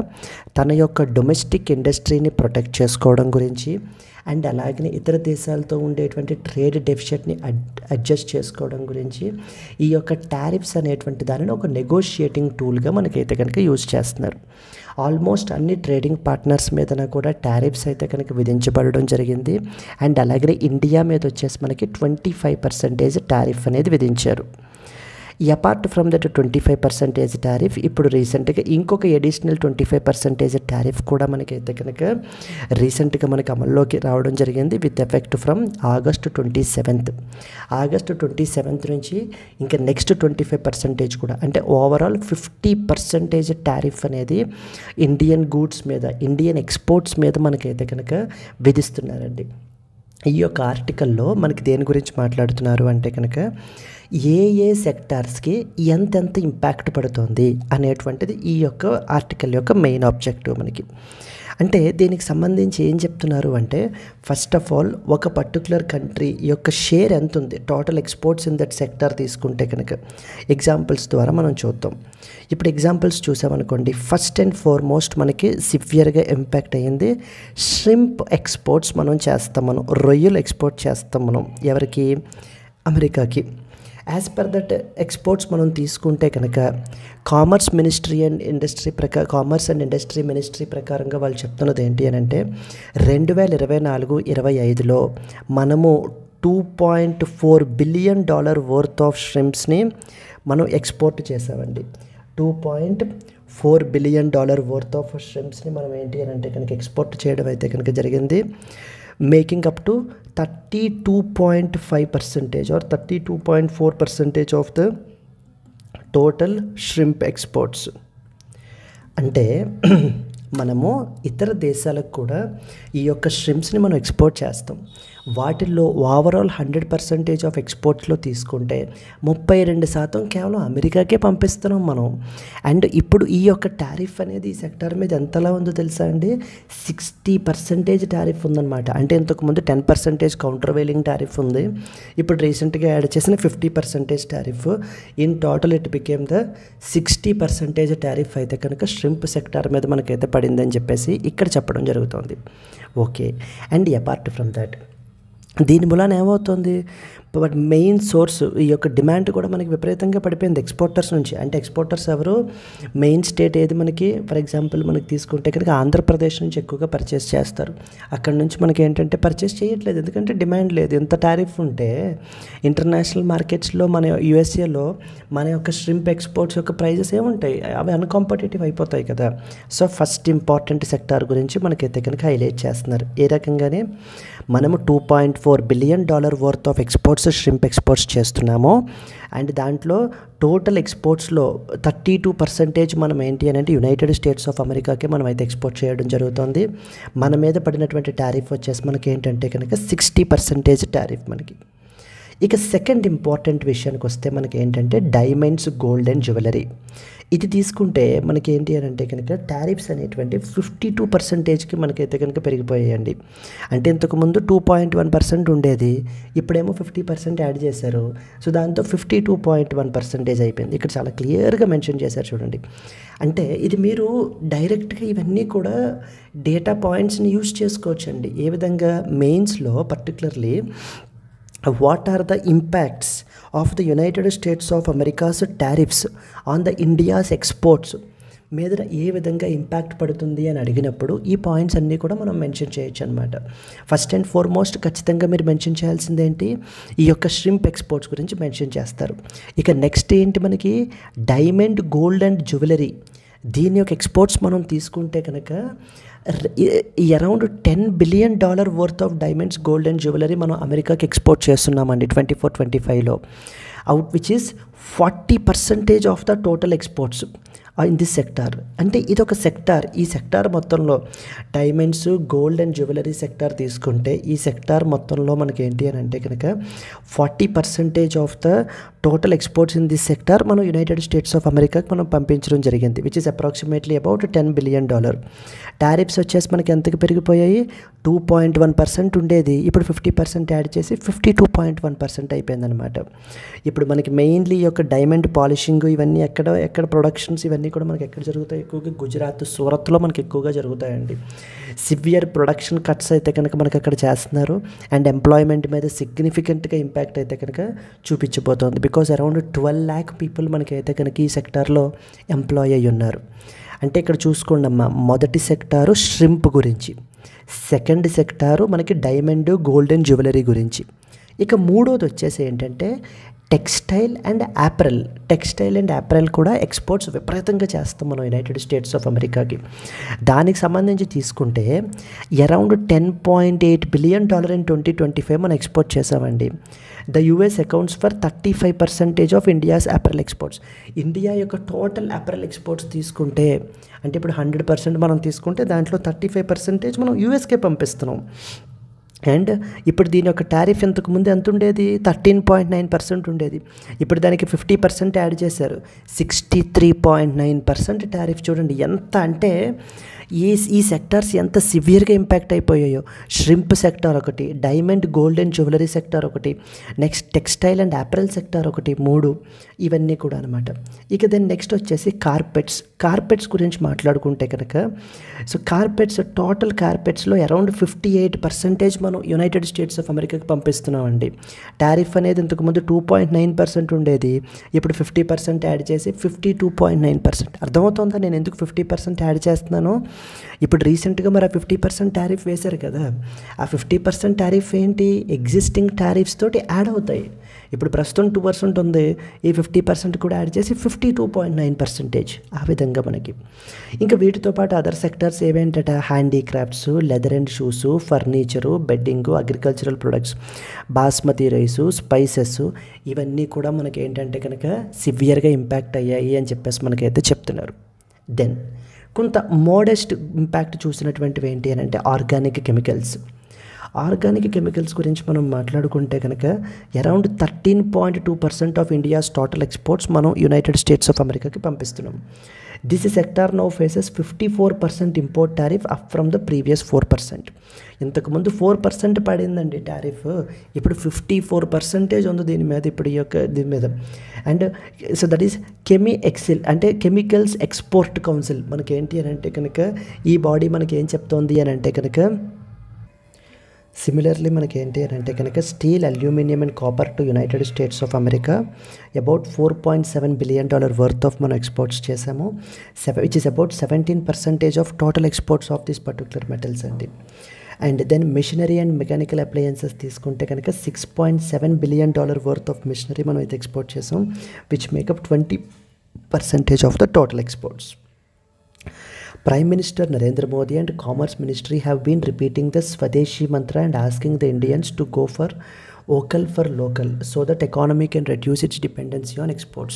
తన యొక్క డొమెస్టిక్ ఇండస్ట్రీని ప్రొటెక్ట్ చేసుకోవడం గురించి అండ్ అలాగే ఇతర దేశాలతో ఉండేటువంటి ట్రేడ్ డెఫిసిట్ని అడ్జస్ట్ చేసుకోవడం గురించి ఈ యొక్క టారిఫ్స్ అనేటువంటి దానిని ఒక నెగోషియేటింగ్ టూల్గా మనకైతే కనుక యూజ్ చేస్తున్నారు. ఆల్మోస్ట్ అన్ని ట్రేడింగ్ పార్ట్నర్స్ మీద కూడా టారిఫ్స్ అయితే కనుక విధించబడడం జరిగింది. అండ్ అలాగే ఇండియా మీద వచ్చేసి మనకి 25% టారిఫ్ అనేది విధించారు. అపార్ట్ ఫ్రమ్ దట్ 25% టారిఫ్ ఇప్పుడు రీసెంట్గా ఇంకొక అడిషనల్ 25% టారిఫ్ కూడా మనకైతే కనుక రీసెంట్గా మనకి అమల్లోకి రావడం జరిగింది విత్ ఎఫెక్ట్ ఫ్రమ్ ఆగస్ట్ 27 నుంచి ఇంకా నెక్స్ట్ 25% కూడా, అంటే ఓవరాల్ 50% టారిఫ్ అనేది ఇండియన్ గూడ్స్ మీద, ఇండియన్ ఎక్స్పోర్ట్స్ మీద మనకైతే కనుక విధిస్తున్నారండి. ఈ యొక్క ఆర్టికల్లో మనకి దేని గురించి మాట్లాడుతున్నారు అంటే కనుక ఏ సెక్టార్స్కి ఎంతెంత ఇంపాక్ట్ పడుతుంది అనేటువంటిది ఈ యొక్క ఆర్టికల్ యొక్క మెయిన్ ఆబ్జెక్టివ్ మనకి. అంటే దీనికి సంబంధించి ఏం చెప్తున్నారు అంటే ఫస్ట్ ఆఫ్ ఆల్ ఒక పర్టికులర్ కంట్రీ యొక్క షేర్ ఎంత ఉంది total exports in that sector తీసుకుంటే కనుక ఎగ్జాంపుల్స్ ద్వారా మనం చూద్దాం. ఇప్పుడు ఎగ్జాంపుల్స్ చూసామనుకోండి, ఫస్ట్ అండ్ ఫార్మోస్ట్ మనకి సివియర్గా ఇంపాక్ట్ అయ్యింది ష్రింప్ ఎక్స్పోర్ట్స్ మనం చేస్తాం. మనం రొయ్యలు ఎక్స్పోర్ట్ చేస్తాం మనం ఎవరికి? అమెరికాకి. యాజ్ పర్ దట్ ఎక్స్పోర్ట్స్ మనం తీసుకుంటే కనుక కామర్స్ అండ్ ఇండస్ట్రీ మినిస్ట్రీ ప్రకారంగా వాళ్ళు చెప్తున్నది ఏంటి అని అంటే 2024-25లో మనము $2.4 బిలియన్ వర్త్ ఆఫ్ ష్రింప్స్ని మనం ఎక్స్పోర్ట్ చేసామండి. $2.4 బిలియన్ వర్త్ ఆఫ్ ష్రింప్స్ని మనం ఏంటి అని అంటే కనుక ఎక్స్పోర్ట్ చేయడం అయితే కనుక జరిగింది, making up to 32.5% or 32.4% of the total shrimp exports. అంటే మనము ఇతర దేశాలకు కూడా ఈ యొక్క ష్రింప్స్ని మనం ఎక్స్పోర్ట్ చేస్తాం. వాటిల్లో ఓవరాల్ 100% ఆఫ్ ఎక్స్పోర్ట్స్లో తీసుకుంటే 32% కేవలం అమెరికాకే పంపిస్తున్నాం మనం. అండ్ ఇప్పుడు ఈ యొక్క టారిఫ్ అనేది ఈ సెక్టార్ మీద ఎంతలా ఉందో తెలుసా అండి? 60% టారిఫ్ ఉందన్నమాట. అంటే ఇంతకుముందు 10% కౌంటర్ వెయిలింగ్ టారిఫ్ ఉంది, ఇప్పుడు రీసెంట్గా యాడ్ చేసిన 50% tariff. In total it became the 60% tariff అయితే కనుక ష్రింప్ సెక్టార్ మీద మనకైతే పడిందని చెప్పేసి ఇక్కడ చెప్పడం జరుగుతుంది. Okay, and apart from that దీని మూలాన ఏమవుతుంది, బట్ మెయిన్ సోర్స్ ఈ యొక్క డిమాండ్ కూడా మనకి విపరీతంగా పడిపోయింది ఎక్స్పోర్టర్స్ నుంచి. అంటే ఎక్స్పోర్టర్స్ ఎవరు, మెయిన్ స్టేట్ ఏది మనకి, ఫర్ ఎగ్జాంపుల్ మనకి తీసుకుంటే కనుక ఆంధ్రప్రదేశ్ నుంచి ఎక్కువగా పర్చేస్ చేస్తారు. అక్కడ నుంచి మనకి ఏంటంటే పర్చేస్ చేయట్లేదు, ఎందుకంటే డిమాండ్ లేదు. ఎంత టారిఫ్ ఉంటే ఇంటర్నేషనల్ మార్కెట్స్లో మన యూఎస్ఏలో మన యొక్క ష్రింప్ ఎక్స్పోర్ట్స్ యొక్క ప్రైజెస్ ఏముంటాయి, అవి అన్కాంపిటేటివ్ అయిపోతాయి కదా. సో ఫస్ట్ ఇంపార్టెంట్ సెక్టార్ గురించి మనకైతే కనుక హైలైట్ చేస్తున్నారు. ఏ రకంగానే మనము $2.4 billion worth of exports shrimp exports చేస్తున్నాము. అండ్ దాంట్లో టోటల్ ఎక్స్పోర్ట్స్లో 32% మనం ఏంటి అని అంటే యునైటెడ్ స్టేట్స్ ఆఫ్ అమెరికాకే మనం అయితే ఎక్స్పోర్ట్ చేయడం జరుగుతుంది. మన మీద పడినటువంటి టారిఫ్ వచ్చేసి మనకి ఏంటంటే కనుక 60% టారిఫ్ మనకి. ఇక సెకండ్ ఇంపార్టెంట్ విషయానికి వస్తే మనకి ఏంటంటే డైమండ్స్, గోల్డ్ అండ్ జ్యువెలరీ. ఇది తీసుకుంటే మనకి ఏంటి అని అంటే కనుక టారిఫ్స్ అనేటువంటి 52%కి మనకైతే కనుక పెరిగిపోయాయండి. అంటే ఇంతకుముందు 2.1% ఉండేది, ఇప్పుడేమో 50% యాడ్ చేశారు. సో దాంతో 52.1% అయిపోయింది. ఇక్కడ చాలా క్లియర్గా మెన్షన్ చేశారు చూడండి. అంటే ఇది మీరు డైరెక్ట్గా ఇవన్నీ కూడా డేటా పాయింట్స్ని యూజ్ చేసుకోవచ్చండి. ఏ విధంగా మెయిన్స్లో particularly what are the impacts of the United States of America's tariffs on the India's exports మీద ఏ విధంగా ఇంపాక్ట్ పడుతుంది అని అడిగినప్పుడు ఈ పాయింట్స్ అన్నీ కూడా మనం మెన్షన్ చేయొచ్చు అనమాట. ఫస్ట్ అండ్ ఫార్మోస్ట్ ఖచ్చితంగా మీరు మెన్షన్ చేయాల్సింది ఏంటి, ఈ యొక్క ష్రింప్ ఎక్స్పోర్ట్స్ గురించి మెన్షన్ చేస్తారు. ఇక నెక్స్ట్ ఏంటి మనకి డైమండ్, గోల్డ్ అండ్ జ్యువెలరీ. దీని యొక్క ఎక్స్పోర్ట్స్ మనం తీసుకుంటే కనుక around $10 billion worth of diamonds, gold and jewellery మనం అమెరికాకి ఎక్స్పోర్ట్ చేస్తున్నామండి 24-25లో. Out which is 40% of the total exports in this sector. అంటే ఇది ఒక సెక్టార్. ఈ సెక్టార్ మొత్తంలో diamonds, gold and jewellery sector తీసుకుంటే ఈ సెక్టార్ మొత్తంలో మనకి ఏంటి అని అంటే కనుక 40% of the total exports in this sector మనం యునైటెడ్ స్టేట్స్ ఆఫ్ అమెరికాకి మనం పంపించడం జరిగింది, which is approximately about $10 billion. Tariffs వచ్చేసి మనకి ఎంతకు పెరిగిపోయాయి, 2.1% ఉండేది, ఇప్పుడు 50% యాడ్ చేసి 52.1% అయిపోయిందనమాట. ఇప్పుడు మనకి మెయిన్లీ ఈ యొక్క డైమండ్ పాలిషింగ్ ఇవన్నీ ఎక్కడ ప్రొడక్షన్స్ ఇవన్నీ కూడా మనకి ఎక్కడ జరుగుతాయి, ఎక్కువగా గుజరాత్, సూరత్లో మనకి ఎక్కువగా జరుగుతాయండి. సివియర్ ప్రొడక్షన్ కట్స్ అయితే కనుక మనకి అక్కడ చేస్తున్నారు. అండ్ ఎంప్లాయ్మెంట్ మీద సిగ్నిఫికెంట్గా ఇంపాక్ట్ అయితే కనుక చూపించబోతోంది. బికాజ్ అరౌండ్ 12 lakh పీపుల్ మనకి అయితే కనుక ఈ సెక్టార్లో ఎంప్లాయ్ అయ్యి ఉన్నారు. అంటే ఇక్కడ చూసుకోండి అమ్మా, మొదటి సెక్టారు ష్రింప్ గురించి, సెకండ్ సెక్టారు మనకి డైమండ్, గోల్డ్ అండ్ జ్యువెలరీ గురించి. ఇక మూడోది వచ్చేసి ఏంటంటే టెక్స్టైల్ అండ్ యాపరల్. టెక్స్టైల్ అండ్ యాపరల్ కూడా ఎక్స్పోర్ట్స్ విపరీతంగా చేస్తాం మనం యునైటెడ్ స్టేట్స్ ఆఫ్ అమెరికాకి. దానికి సంబంధించి తీసుకుంటే అరౌండ్ $10.8 బిలియన్ ఇన్ 2025 మనం ఎక్స్పోర్ట్ చేసామండి. The US accounts for 35% of India's యాపరల్ exports. India యొక్క టోటల్ యాపరల్ ఎక్స్పోర్ట్స్ తీసుకుంటే అంటే ఇప్పుడు 100% మనం తీసుకుంటే దాంట్లో 35% మనం యూఎస్కే పంపిస్తున్నాం. అండ్ ఇప్పుడు దీని యొక్క టారిఫ్ ఇంతకుముందు ఎంత ఉండేది, 13.9% ఉండేది, ఇప్పుడు దానికి 50% యాడ్ చేశారు, 63.9% టారిఫ్. చూడండి ఎంత అంటే ఈ సెక్టార్స్ ఎంత సివియర్గా ఇంపాక్ట్ అయిపోయాయో. ష్రింప్ సెక్టార్ ఒకటి, diamond, gold and jewellery sector ఒకటి, next textile and apparel sector ఒకటి, 3 ఇవన్నీ కూడా అనమాట. ఇక దెన్ నెక్స్ట్ వచ్చేసి కార్పెట్స్ గురించి మాట్లాడుకుంటే కనుక సో కార్పెట్స్, టోటల్ కార్పెట్స్లో అరౌండ్ 58% మనం యునైటెడ్ స్టేట్స్ ఆఫ్ అమెరికాకి పంపిస్తున్నామండి. టారిఫ్ అనేది ఇంతకుముందు 2.9% ఉండేది, ఇప్పుడు 50% యాడ్ చేసి 52.9%. అర్థమవుతుందా నేను ఎందుకు 50% యాడ్ చేస్తున్నాను? ఇప్పుడు రీసెంట్గా మరి ఆ 50% టారిఫ్ వేశారు కదా, ఆ 50% టారిఫ్ ఏంటి, ఎగ్జిస్టింగ్ టారిఫ్స్ తోటి యాడ్ అవుతాయి. ఇప్పుడు ప్రస్తుతం 2% ఉంది, ఈ 50% కూడా యాడ్ చేసి 52.9% ఆ విధంగా మనకి. ఇంకా వీటితో పాటు అదర్ సెక్టర్స్ ఏవేంటట, handicrafts, leather and shoes, furniture, bedding, agricultural products, basmati rice, spices, ఇవన్నీ కూడా మనకి ఏంటంటే కనుక సివియర్గా ఇంపాక్ట్ అయ్యాయి అని చెప్పేసి మనకైతే చెప్తున్నారు. దెన్ కొంత మోడెస్ట్ ఇంపాక్ట్ చూసినటువంటివి ఏంటి అని అంటే ఆర్గానిక్ కెమికల్స్ గురించి మనం మాట్లాడుకుంటే కనుక around 13.2% of India's total exports మనం యునైటెడ్ స్టేట్స్ ఆఫ్ అమెరికాకి పంపిస్తున్నాం. This sector now faces 54% import tariff up from the previous 4%. ఇంతకుముందు 4% పడిందండి టారిఫ్, ఇప్పుడు 54% ఉంది దీని మీద, ఇప్పుడు దీని మీద. అండ్ సో దట్ ఈస్ కెమిఎక్సిల్ అంటే కెమికల్స్ ఎక్స్పోర్ట్ కౌన్సిల్. మనకేంటి అని అంటే కనుక ఈ బాడీ మనకి ఏం చెప్తోంది అని అంటే కనుక సిమిలర్లీ మనకి ఏంటి అని అంటే కనుక steel, aluminium and copper to United States of America about $4.7 billion worth of మనం ఎక్స్పోర్ట్స్ చేసాము, which is about 17% of total exports of this particular metals అండి. And then machinery and mechanical appliances తీసుకుంటే కనుక $6.7 బిలియన్ వర్త్ ఆఫ్ మిషనరీ మనం అయితే export చేసాం, which makeup 20% of the total exports. Prime Minister Narendra Modi and Commerce Ministry have been repeating the Swadeshi mantra and asking the Indians to go for vocal for local so that economy can reduce its dependency on exports.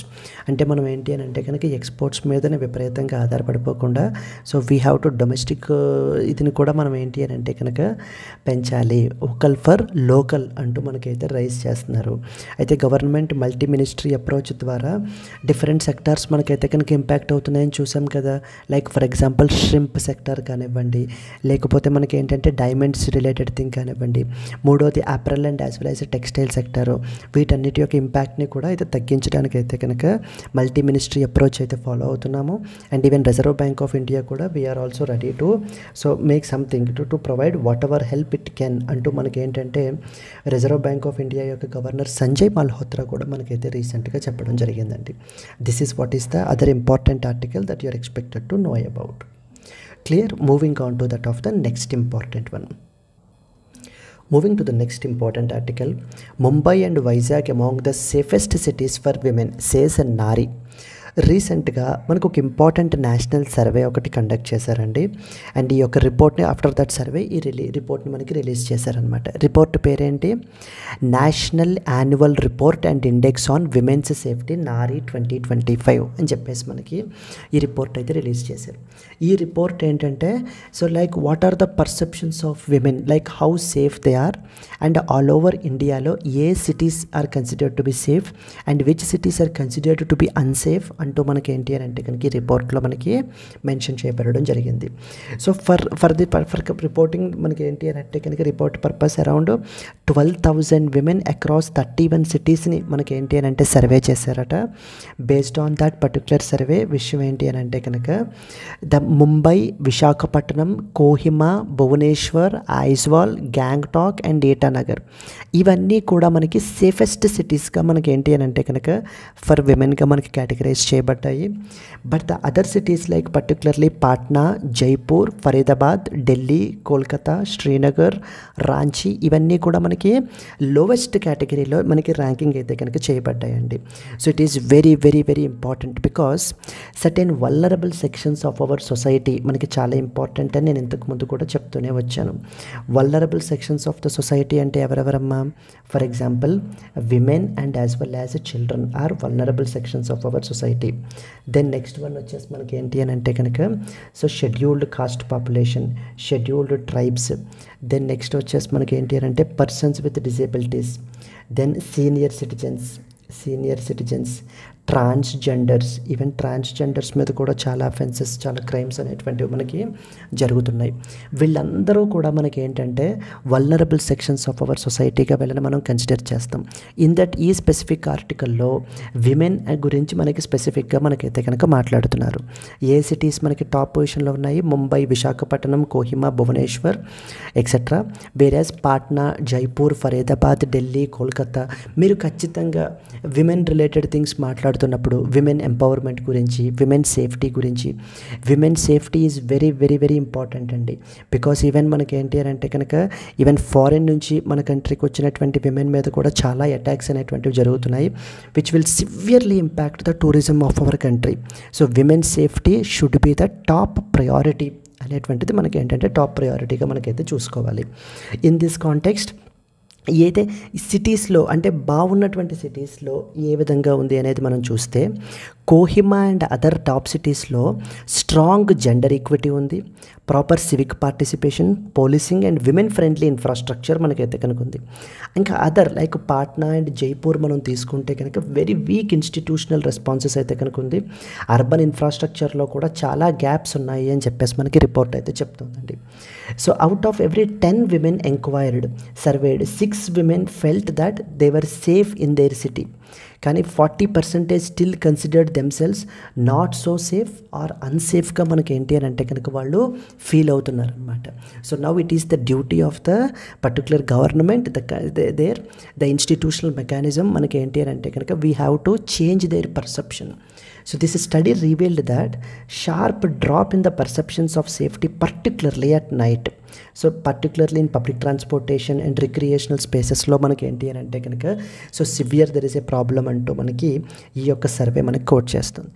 అంటే మనం ఏంటి అని అంటే కనుక exports మీదనే విపరీతంగా ఆధారపడిపోకుండా so we have to domestic ఇదిని కూడా మనం ఏంటి అని అంటే కనుక పెంచాలి, వోకల్ ఫర్ లోకల్ అంటూ మనకైతే రైజ్ చేస్తున్నారు. అయితే గవర్నమెంట్ మల్టీ మినిస్ట్రీ అప్రోచ్ ద్వారా డిఫరెంట్ సెక్టార్స్ మనకైతే కనుక ఇంపాక్ట్ అవుతున్నాయని చూసాం కదా. Like for example shrimp sector కానివ్వండి, లేకపోతే మనకి ఏంటంటే డైమండ్స్ రిలేటెడ్ థింగ్ కానివ్వండి, మూడోది apparel and as well as textile sector, వీటన్నిటి యొక్క ఇంపాక్ట్ని కూడా అయితే తగ్గించడానికి అయితే కనుక మల్టీ మినిస్ట్రీ అప్రోచ్ అయితే ఫాలో అవుతున్నాము. And even reserve bank of India కూడా we are also ready to so make something to provide what ever help it can అంటూ మనకి ఏంటంటే రిజర్వ్ బ్యాంక్ ఆఫ్ ఇండియా యొక్క గవర్నర్ సంజయ్ మల్హోత్రా కూడా మనకైతే రీసెంట్గా చెప్పడం జరిగిందండి. This is what is the other important article that you are expected to know about. Clear? Moving on to that of the next important one. Moving to the next important article, Mumbai and Vizag among the safest cities for women, says a Nari. రీసెంట్గా మనకు ఒక important national survey ఒకటి conduct చేశారండి. And ఈ యొక్క రిపోర్ట్ని after that survey ఈ రిపోర్ట్ని మనకి రిలీజ్ చేశారనమాట. రిపోర్ట్ పేరేంటి? National annual report and index on women's safety NARI 2025 అని చెప్పేసి మనకి ఈ రిపోర్ట్ అయితే రిలీజ్ చేశారు. ఈ రిపోర్ట్ ఏంటంటే so like what are the perceptions of women, like how safe they are and all over ఇండియాలో ఏ cities are considered to be safe and which cities are considered to be unsafe అంటూ మనకి ఏంటి అని అంటే కనుక ఈ రిపోర్ట్లో మనకి మెన్షన్ చేయబడడం జరిగింది. సో ఫర్ రిపోర్టింగ్ మనకి ఏంటి అని అంటే కనుక report purpose around 12,000 women across 31 సిటీస్ని మనకి ఏంటి అని అంటే సర్వే చేశారట. Based on that particular survey విషయం ఏంటి అని అంటే కనుక ద ముంబై, విశాఖపట్నం, కోహిమా, భువనేశ్వర్, ఐజ్వాల్, గ్యాంగ్టాక్ అండ్ ఈటానగర్ ఇవన్నీ కూడా మనకి సేఫెస్ట్ సిటీస్గా మనకి ఏంటి అని అంటే కనుక ఫర్ విమెన్గా మనకి కేటగరైజ్ చేయబడ్డాయి. But the other cities like particularly Patna, Jaipur, Faridabad, Delhi, Kolkata, Srinagar, Ranchi ఇవన్నీ కూడా మనకి లోవెస్ట్ కేటగిరీలో మనకి ర్యాంకింగ్ అయితే కనుక చేయబడ్డాయండి. So it is very very very important because certain vulnerable sections of our society మనకి చాలా ఇంపార్టెంట్ అని నేను ఇంతకుముందు కూడా చెప్తూనే వచ్చాను. Vulnerable sections of the society అంటే ఎవరెవరమ్మా? For example women and as well as children are vulnerable sections of our society. Then next one వచ్చేసి మనకి ఏంటి అని అంటే కనుక so scheduled caste population, scheduled tribes. Then next వచ్చేసి మనకి ఏంటి అని అంటే persons with disabilities. Then senior citizens, transgenders. Even transgenders మీద కూడా చాలా అఫెన్సెస్, చాలా క్రైమ్స్ అనేటువంటివి మనకి జరుగుతున్నాయి. వీళ్ళందరూ కూడా మనకి ఏంటంటే వల్నరబుల్ సెక్షన్స్ ఆఫ్ అవర్ సొసైటీగా వీళ్ళని మనం కన్సిడర్ చేస్తాం. ఇన్ దట్ ఈ స్పెసిఫిక్ ఆర్టికల్లో విమెన్ గురించి మనకి స్పెసిఫిక్గా మనకైతే కనుక మాట్లాడుతున్నారు. ఏ సిటీస్ మనకి టాప్ పొజిషన్లో ఉన్నాయి? ముంబై, విశాఖపట్నం, కోహిమా, భువనేశ్వర్ ఎక్సెట్రా. వేరేస్ పాట్నా, జైపూర్, ఫరీదాబాద్, ఢిల్లీ, కోల్కతా. మీరు ఖచ్చితంగా విమెన్ రిలేటెడ్ థింగ్స్ మాట్లాడుతున్నప్పుడు విమెన్ ఎంపవర్మెంట్ గురించి, విమెన్ సేఫ్టీ గురించి, women safety is very very very important అండి. బికాస్ ఈవెన్ మనకి ఏంటి అని అంటే కనుక ఈవెన్ ఫారెన్ నుంచి మన కంట్రీకి వచ్చినటువంటి విమెన్ మీద కూడా చాలా అటాక్స్ అనేటువంటివి జరుగుతున్నాయి, which will severely impact the tourism of our country. So women safety should be the top priority అనేటువంటిది మనకి ఏంటంటే టాప్ ప్రయారిటీగా మనకైతే చూసుకోవాలి. ఇన్ దిస్ కాంటెక్స్ట్ అయితే సిటీస్లో అంటే బాగున్నటువంటి సిటీస్లో ఏ విధంగా ఉంది అనేది మనం చూస్తే కోహిమా అండ్ అదర్ టాప్ సిటీస్లో స్ట్రాంగ్ జెండర్ ఈక్విటీ ఉంది, proper civic participation, policing and women friendly infrastructure మనకైతే కనుక ఉంది. ఇంకా other like Patna and Jaipur మనం తీసుకుంటే కనుక వెరీ వీక్ ఇన్స్టిట్యూషనల్ రెస్పాన్సెస్ అయితే కనుక ఉంది. అర్బన్ ఇన్ఫ్రాస్ట్రక్చర్లో కూడా చాలా గ్యాప్స్ ఉన్నాయి అని చెప్పేసి మనకి రిపోర్ట్ అయితే చెప్తుందండి. So out of every 10 women enquired surveyed 6 women felt that they were safe in their city. కానీ 40% still considered themselves not so safe or అన్సేఫ్గా మనకి ఏంటి అని అంటే కనుక వాళ్ళు ఫీల్ అవుతున్నారు అనమాట. So now it is the duty of the particular government, the institutional mechanism మనకి ఏంటి అని అంటే కనుక we have to change their perception. So this study revealed that sharp drop in the perceptions of safety, particularly at night. So particularly in public transportation and recreational spaces లో మనకి ఏంటి అని అంటే కనుక so severe there is a problem అంటూ మనకి ఈ యొక్క సర్వే మనకి కోట్ చేస్తుంది.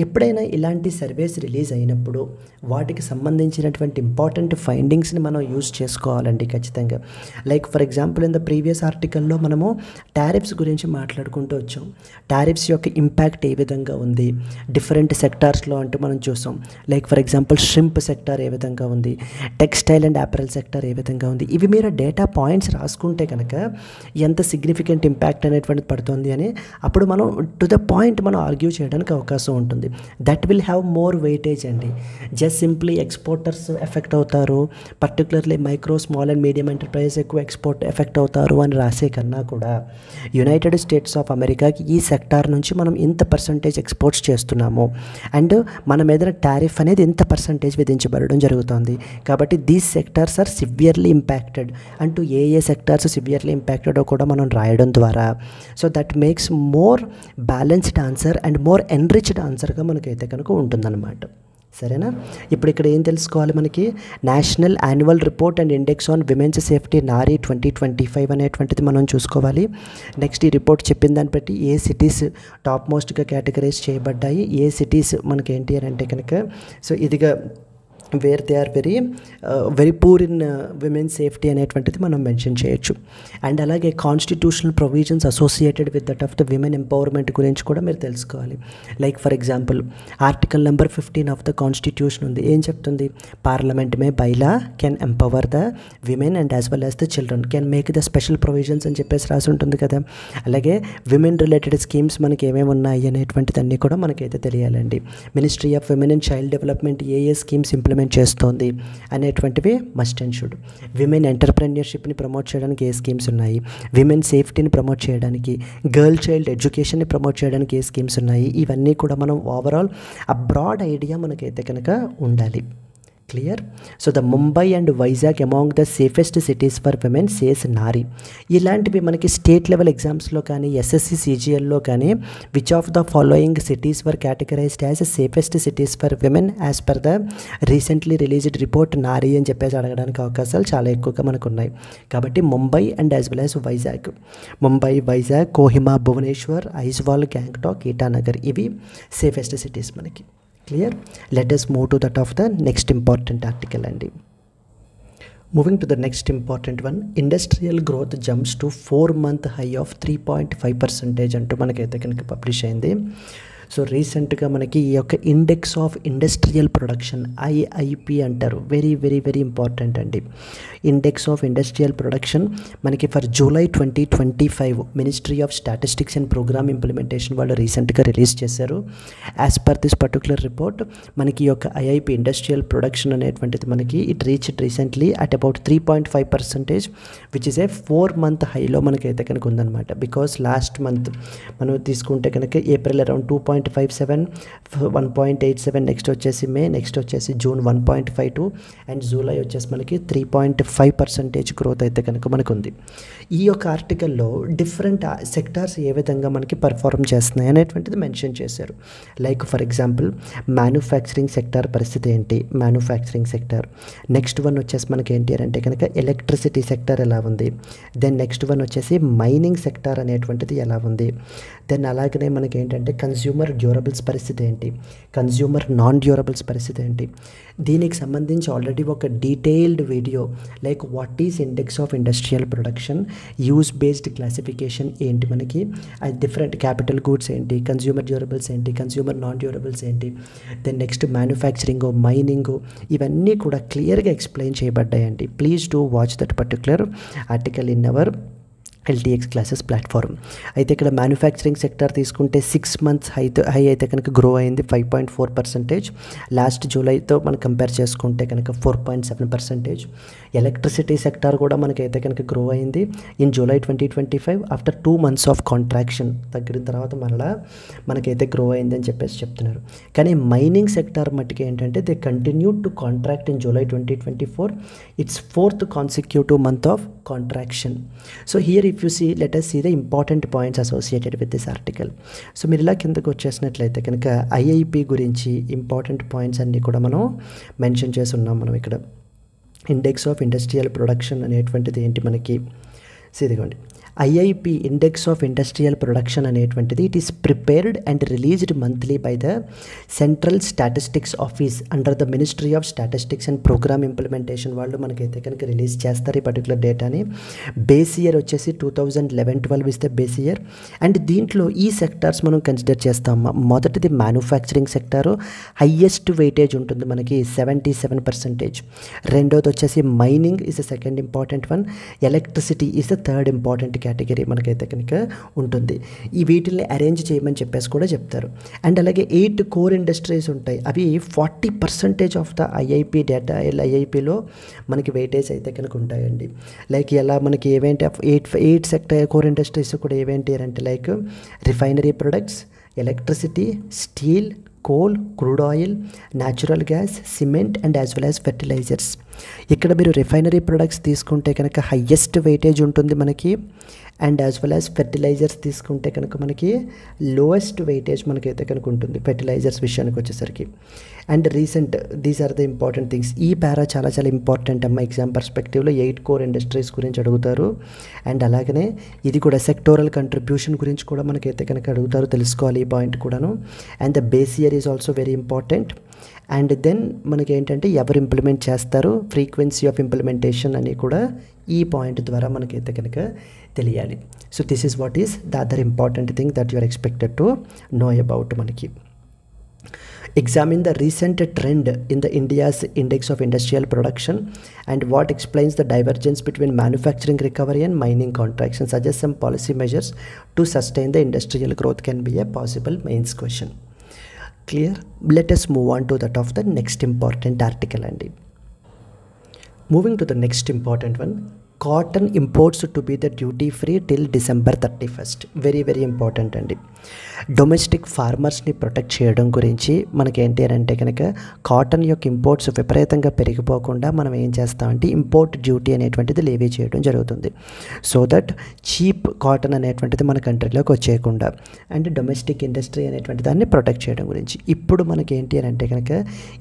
ఎప్పుడైనా ఇలాంటి సర్వేస్ రిలీజ్ అయినప్పుడు వాటికి సంబంధించినటువంటి ఇంపార్టెంట్ ఫైండింగ్స్ని మనం యూజ్ చేసుకోవాలండి ఖచ్చితంగా. Like for example in the previous ఆర్టికల్లో మనము టారిఫ్స్ గురించి మాట్లాడుకుంటూ వచ్చాం. టారిఫ్స్ యొక్క ఇంపాక్ట్ ఏ విధంగా ఉంది డిఫరెంట్ సెక్టార్స్లో అంటూ మనం చూసాం. Like for example shrimp sector ఏ విధంగా ఉంది, టెక్స్టైల్ అండ్ అపెరల్ సెక్టర్ ఏ విధంగా ఉంది. ఇవి మీరు డేటా పాయింట్స్ రాసుకుంటే కనుక ఎంత సిగ్నిఫికెంట్ ఇంపాక్ట్ అనేటువంటిది పడుతుంది అని అప్పుడు మనం టు ద పాయింట్ మనం ఆర్గ్యూ చేయడానికి అవకాశం ఉంటుంది. That will have more weightage అండి. జస్ట్ సింప్లీ ఎక్స్పోర్టర్స్ ఎఫెక్ట్ అవుతారు, particularly micro small and medium enterprises ఎక్కువ ఎక్స్పోర్ట్ ఎఫెక్ట్ అవుతారు అని రాసే కన్నా కూడా యునైటెడ్ స్టేట్స్ ఆఫ్ అమెరికాకి ఈ సెక్టార్ నుంచి మనం ఇంత పర్సంటేజ్ ఎక్స్పోర్ట్స్ చేస్తున్నాము అండ్ మన మీద టారిఫ్ అనేది ఇంత పర్సంటేజ్ విధించబడడం జరుగుతుంది. కాబట్టి these sectors are severely impacted అంటూ ఏ సెక్టార్స్ సివియర్లీ ఇంపాక్టెడ్ కూడా మనం రాయడం ద్వారా so that makes more balanced answer and more enriched ఆన్సర్గా మనకైతే కనుక ఉంటుందన్నమాట. సరేనా? ఇప్పుడు ఇక్కడ ఏం తెలుసుకోవాలి, మనకి national annual report and index on women's safety NARI 2025 అనేటువంటిది మనం చూసుకోవాలి. నెక్స్ట్ ఈ రిపోర్ట్ చెప్పిన దాన్ని బట్టి ఏ సిటీస్ టాప్ మోస్ట్గా కేటగరైజ్ చేయబడ్డాయి, ఏ సిటీస్ మనకి ఏంటి అని అంటే కనుక సో ఇదిగా where they are very poor in women safety అనేటువంటిది మనం మెన్షన్ చేయొచ్చు. అండ్ అలాగే constitutional provisions associated with that of the women empowerment గురించి కూడా మీరు తెలుసుకోవాలి. Like for example article number 15 of the constitution ఉంది. ఏం చెప్తుంది? Parliament may by law can empower the women and as well as the children, can make the special provisions అని చెప్పేసి రాసి ఉంటుంది కదా. అలాగే విమెన్ రిలేటెడ్ స్కీమ్స్ మనకి ఏమేమి ఉన్నాయి అనేటువంటిది అన్నీ కూడా మనకైతే తెలియాలండి. Ministry of women and child development ఏ స్కీమ్స్ ఇంప్లిమెంట్ చేస్తోంది అనేటువంటివి మస్ట్ అండ్ షుడ్. విమెన్ ఎంటర్ప్రెన్యూర్షిప్ని ప్రమోట్ చేయడానికి ఏ స్కీమ్స్ ఉన్నాయి, విమెన్ సేఫ్టీని ప్రమోట్ చేయడానికి, గర్ల్ చైల్డ్ ఎడ్యుకేషన్ని ప్రమోట్ చేయడానికి ఏ స్కీమ్స్ ఉన్నాయి, ఇవన్నీ కూడా మనం ఓవరాల్ ఆ బ్రాడ్ ఐడియా మనకైతే కనుక ఉండాలి. Clear? So the Mumbai and Vizag among the safest cities for women says నారీ. ఇలాంటివి మనకి స్టేట్ లెవెల్ ఎగ్జామ్స్లో కానీ ఎస్ఎస్సి సిజిఎల్లో కానీ which of the following cities were categorised as safest cities for women as per the recently released report నారీ అని చెప్పేసి అడగడానికి అవకాశాలు చాలా ఎక్కువగా మనకు ఉన్నాయి. కాబట్టి Mumbai and as well as Vizag, Mumbai, Vizag, Kohima, Bhubaneswar, Aizawl, Gangtok, Itanagar ఇవి సేఫెస్ట్ సిటీస్ మనకి. Clear? Let us move to that of the next important article and moving to the next important one, industrial growth jumps to 4-month high of 3.5% అంటూ మనకైతే కనుక publish అయింది. So రీసెంట్గా మనకి ఈ యొక్క index of industrial production IIP అంటారు, very very very important అండి. ఇండెక్స్ ఆఫ్ ఇండస్ట్రియల్ ప్రొడక్షన్ మనకి for July 2025 ministry of statistics and programme implementation వాళ్ళు రీసెంట్గా రిలీజ్ చేశారు. As per this particular report మనకి ఈ యొక్క ఐఐపి ఇండస్ట్రియల్ ప్రొడక్షన్ అనేటువంటిది మనకి it reached recently at about 3.5%, which is a 4-month హైలో మనకైతే కనుక ఉందన్నమాట. బికాస్ లాస్ట్ మంత్ మనం తీసుకుంటే కనుక ఏప్రిల్ అరౌండ్ 2.57, 1.87, నెక్స్ట్ వచ్చేసి మే, నెక్స్ట్ వచ్చేసి జూన్ 1.52 అండ్ జూలై వచ్చేసి మనకి 3.5% గ్రోత్ అయితే కనుక మనకు ఉంది. ఈ యొక్క ఆర్టికల్లో డిఫరెంట్ సెక్టార్స్ ఏ విధంగా మనకి పర్ఫార్మ్ చేస్తున్నాయి అనేటువంటిది మెన్షన్ చేశారు. Like for example manufacturing sector పరిస్థితి ఏంటి, మ్యానుఫ్యాక్చరింగ్ సెక్టార్. నెక్స్ట్ వన్ వచ్చేసి మనకి ఏంటి అంటే కనుక ఎలక్ట్రిసిటీ సెక్టార్ ఎలా ఉంది. దెన్ నెక్స్ట్ వన్ వచ్చేసి మైనింగ్ సెక్టార్ అనేటువంటిది ఎలా ఉంది. దెన్ అలాగనే మనకి ఏంటంటే కన్స్యూమర్ డ్యూరబుల్స్ పరిస్థితి ఏంటి, కన్స్యూమర్ నాన్ డ్యూరబుల్స్ పరిస్థితి ఏంటి. దీనికి సంబంధించి ఆల్రెడీ ఒక detailed video like what is index of industrial production, use based classification ఏంటి మనకి, అది డిఫరెంట్ క్యాపిటల్ గూడ్స్ ఏంటి, కన్స్యూమర్ డ్యూరబుల్స్ ఏంటి, కన్స్యూమర్ నాన్ డ్యూరబుల్స్ ఏంటి, దెన్ నెక్స్ట్ మ్యానుఫ్యాక్చరింగ్, మైనింగ్, ఇవన్నీ కూడా క్లియర్గా ఎక్స్ప్లెయిన్ చేయబడ్డాయండి. Please do watch that particular article in our LTX classes platform. అయితే ఇక్కడ మ్యానుఫ్యాక్చరింగ్ సెక్టర్ తీసుకుంటే 6 months హై అయితే కనుక గ్రో అయింది 5.4%. లాస్ట్ జూలైతో మనం కంపేర్ చేసుకుంటే కనుక 4.7%. ఎలక్ట్రిసిటీ సెక్టార్ కూడా మనకైతే కనుక గ్రో అయింది in July 2025 after 2 months of contraction. తగ్గిన తర్వాత మరలా మనకైతే గ్రో అయింది అని చెప్పేసి చెప్తున్నారు. కానీ మైనింగ్ సెక్టార్ మట్టుకు ఏంటంటే they continue to contract in July 2024. It's 4th consecutive month of contraction. So here if you see let us see the important points associated with this article. So మీరు ఇలా కిందకు వచ్చేసినట్లయితే కనుక IIP గురించి important points అన్నీ కూడా మనం mention చేసి ఉన్నాం. మనం ఇక్కడ ఇండెక్స్ ఆఫ్ ఇండస్ట్రియల్ ప్రొడక్షన్ అనేటువంటిది ఏంటి మనకి ఇదిగోండి IIP index of industrial production అనేటువంటిది it is prepared and released monthly by the central statistics office under the ministry of statistics and programme implementation వాళ్ళు మనకైతే కనుక రిలీజ్ చేస్తారు ఈ పర్టికులర్ డేటాని. బేస్ ఇయర్ వచ్చేసి 2011-12 ఇస్తే బేస్ ఇయర్. అండ్ దీంట్లో ఈ సెక్టార్స్ మనం కన్సిడర్ చేస్తాం. మొదటిది మ్యానుఫ్యాక్చరింగ్ సెక్టారు హయ్యెస్ట్ వెయిటేజ్ ఉంటుంది మనకి 77%. రెండోది వచ్చేసి mining is the second important one. Electricity is the third important category మనకైతే కనుక ఉంటుంది. ఈ వీటిల్ని అరేంజ్ చేయమని చెప్పేసి కూడా చెప్తారు. అండ్ అలాగే 8 కోర్ ఇండస్ట్రీస్ ఉంటాయి. అవి 40% ఆఫ్ ద IIP డేటా IIPలో మనకి వెయిటేజ్ అయితే కనుక ఉంటాయండి. లైక్ ఎలా మనకి ఏవేంటి 8 సెక్టర్ కోర్ ఇండస్ట్రీస్ కూడా ఏవేంటి అంటే like refinery products, electricity, steel, coal, crude oil, natural gas, cement and as well as fertilizers. ఇక్కడ మీరు రిఫైనరీ ప్రొడక్ట్స్ తీసుకుంటే కనుక హయ్యెస్ట్ వెయిటేజ్ ఉంటుంది మనకి. And as well as fertilizers తీసుకుంటే కనుక మనకి లోయెస్ట్ వెయిటేజ్ మనకైతే కనుక ఉంటుంది ఫెర్టిలైజర్స్ విషయానికి వచ్చేసరికి. And recent these are the important things. ఈ పారా చాలా చాలా ఇంపార్టెంట్ అమ్మ. ఎగ్జామ్ పర్స్పెక్టివ్లో 8 కోర్ ఇండస్ట్రీస్ గురించి అడుగుతారు. అండ్ అలాగనే ఇది కూడా సెక్టోరల్ కంట్రిబ్యూషన్ గురించి కూడా మనకైతే కనుక అడుగుతారు, తెలుసుకోవాలి ఈ పాయింట్ కూడాను. And the base year is also very important. And then మనకి ఏంటంటే ఎవరు ఇంప్లిమెంట్ చేస్తారు, ఫ్రీక్వెన్సీ ఆఫ్ ఇంప్లిమెంటేషన్ అని కూడా ఈ పాయింట్ ద్వారా మనకైతే కనుక తెలియాలి. So this is what is the other important thing that you are expected to know about మనకి. Examine the recent trend in the India's index of industrial production and what explains the divergence between manufacturing recovery and mining contraction. Suggest some policy measures to sustain the industrial growth can be a possible mains question. Clear? Let us move on to that of the next important article. And moving to the next important one, cotton imports to be the duty free till December 31st. Very very important అండి. Domestic ఫార్మర్స్ని protect చేయడం గురించి మనకేంటి అని అంటే కనుక cotton యొక్క imports విపరీతంగా పెరిగిపోకుండా మనం ఏం చేస్తామంటే ఇంపోర్ట్ డ్యూటీ అనేటువంటిది లేవీ చేయడం జరుగుతుంది. సో దట్ చీప్ కాటన్ అనేటువంటిది మన కంట్రీలోకి వచ్చేయకుండా అండ్ డొమెస్టిక్ ఇండస్ట్రీ అనేటువంటి దాన్ని ప్రొటెక్ట్ చేయడం గురించి. ఇప్పుడు మనకేంటి అని అంటే కనుక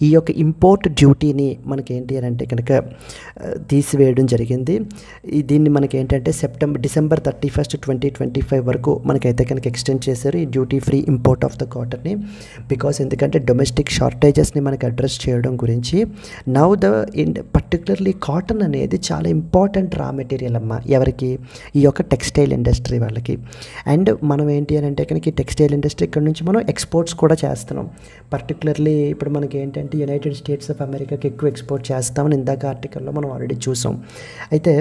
ఈ యొక్క ఇంపోర్ట్ డ్యూటీని మనకేంటి అని అంటే కనుక తీసివేయడం జరిగింది. దీన్ని మనకేంటంటే డిసెంబర్ 31st, 2025 వరకు మనకైతే కనుక ఎక్స్టెండ్ చేశారు ఈ duty free import of the కాటన్ని. బికాస్ ఎందుకంటే డొమెస్టిక్ షార్టేజెస్ని మనకి అడ్రస్ చేయడం గురించి. నౌ పర్టికులర్లీ కాటన్ అనేది చాలా ఇంపార్టెంట్ రా మెటీరియల్ అమ్మ ఎవరికి, ఈ యొక్క టెక్స్టైల్ ఇండస్ట్రీ వాళ్ళకి. అండ్ మనం ఏంటి అని అంటే కనుక ఈ టెక్స్టైల్ ఇండస్ట్రీ ఇక్కడ నుంచి మనం ఎక్స్పోర్ట్స్ కూడా చేస్తున్నాం. పర్టికులర్లీ ఇప్పుడు మనకి ఏంటంటే యునైటెడ్ స్టేట్స్ ఆఫ్ అమెరికాకి ఎక్కువ ఎక్స్పోర్ట్ చేస్తామని ఇందాక ఆర్టికల్లో మనం ఆల్రెడీ చూసాం. అయితే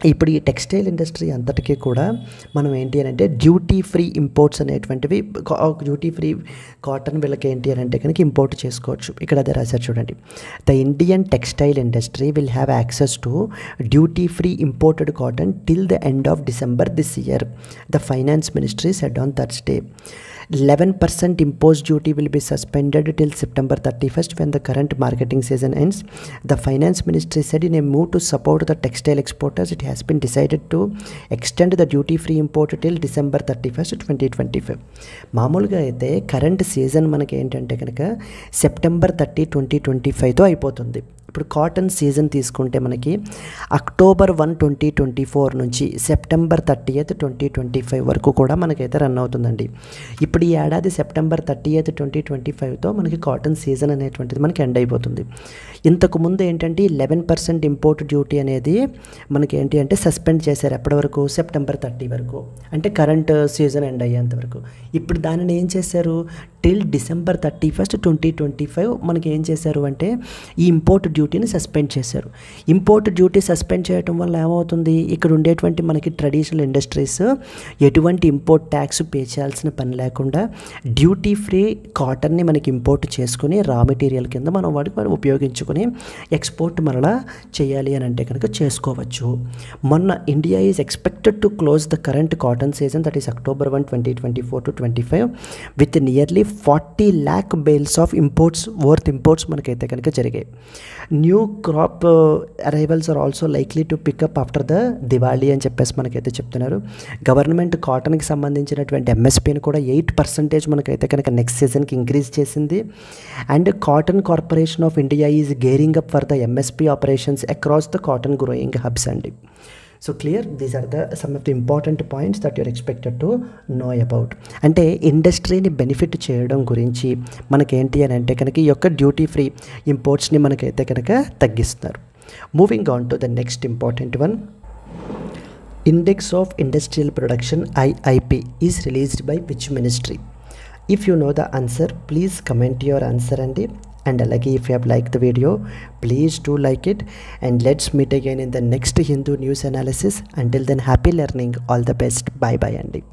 ఇప్పుడు ఈ టెక్స్టైల్ ఇండస్ట్రీ అంతటికీ కూడా మనం ఏంటి అని అంటే డ్యూటీ ఫ్రీ ఇంపోర్ట్స్ అనేటువంటివి డ్యూటీ ఫ్రీ కాటన్ వీళ్ళకి ఏంటి అని అంటే కనుక ఇంపోర్ట్ చేసుకోవచ్చు. ఇక్కడ అదే రాశారు చూడండి. The Indian textile industry will have access to duty free imported cotton till the end of December this year, the finance ministry said on Thursday. 11% imposed duty will be suspended till September 31st when the current marketing season ends. The finance ministry said in a move to support the textile exporters, it has been decided to extend the duty free import till December 31st, 2025. మామూలుగా అయితే current season మనకి ఏంటంటే కనుక September 30, 2025తో అయిపోతుంది. ఇప్పుడు cotton season తీసుకుంటే మనకి October 1, 2024 నుంచి September 30th, 2025 వరకు కూడా మనకైతే రన్ అవుతుందండి. ఇప్పుడు ఈ ఏడాది September 30th, 2025తో మనకి కాటన్ సీజన్ అనేటువంటిది మనకి ఎండ్ అయిపోతుంది. ఇంతకుముందు ఏంటంటే 11% ఇంపోర్ట్ డ్యూటీ అనేది మనకి ఏంటి అంటే సస్పెండ్ చేశారు. ఎప్పటి వరకు? September 30 వరకు, అంటే కరెంట్ సీజన్ ఎండ్ అయ్యేంత వరకు. ఇప్పుడు దానిని ఏం చేశారు? టిల్ December 31st, 2025 మనకి ఏం చేశారు అంటే ఈ ఇంపోర్ట్ డ్యూటీని సస్పెండ్ చేశారు. ఇంపోర్ట్ డ్యూటీ సస్పెండ్ చేయడం వల్ల ఏమవుతుంది, ఇక్కడ ఉండేటువంటి మనకి ట్రెడిషనల్ ఇండస్ట్రీస్ ఎటువంటి ఇంపోర్ట్ ట్యాక్స్ పే చేయాల్సిన పని లేకుండా డ్యూటీ ఫ్రీ కాటన్ని మనకి ఇంపోర్ట్ చేసుకుని రా మెటీరియల్ కింద మనం వాటికి ఉపయోగించుకొని ఎక్స్పోర్ట్ మరలా చేయాలి అని అంటే కనుక చేసుకోవచ్చు. మొన్న India is expected to close the current cotton season, that is October 1, 2024 to 25 with nearly 40 lakh bales of imports మనకైతే కనుక జరిగాయి. New crop arrivals are also likely to pick up after the Diwali అని చెప్పేసి మనకైతే చెప్తున్నారు. గవర్నమెంట్ కాటన్కి సంబంధించినటువంటి ఎంఎస్పీని కూడా 8% మనకైతే కనుక నెక్స్ట్ సీజన్కి ఇంక్రీజ్ చేసింది. And cotton corporation of India is gearing up for the MSP operations across the cotton growing hubs అండి. So clear, these are some of the important points that you're expected to know about. అంటే ఇండస్ట్రీని benefit చేయడం గురించి మనకేంటి అని అంటే కనుక ఈ యొక్క డ్యూటీ ఫ్రీ ఇంపోర్ట్స్ని మనకైతే కనుక తగ్గిస్తున్నారు. Moving on to the next important one, index of industrial production IIP is released by which ministry? If you know the answer please comment your answer అండి. And అలాగే if you have liked the video, please do like it, and let's meet again in the next Hindu news analysis. Until then, happy learning, all the best, bye bye Andy.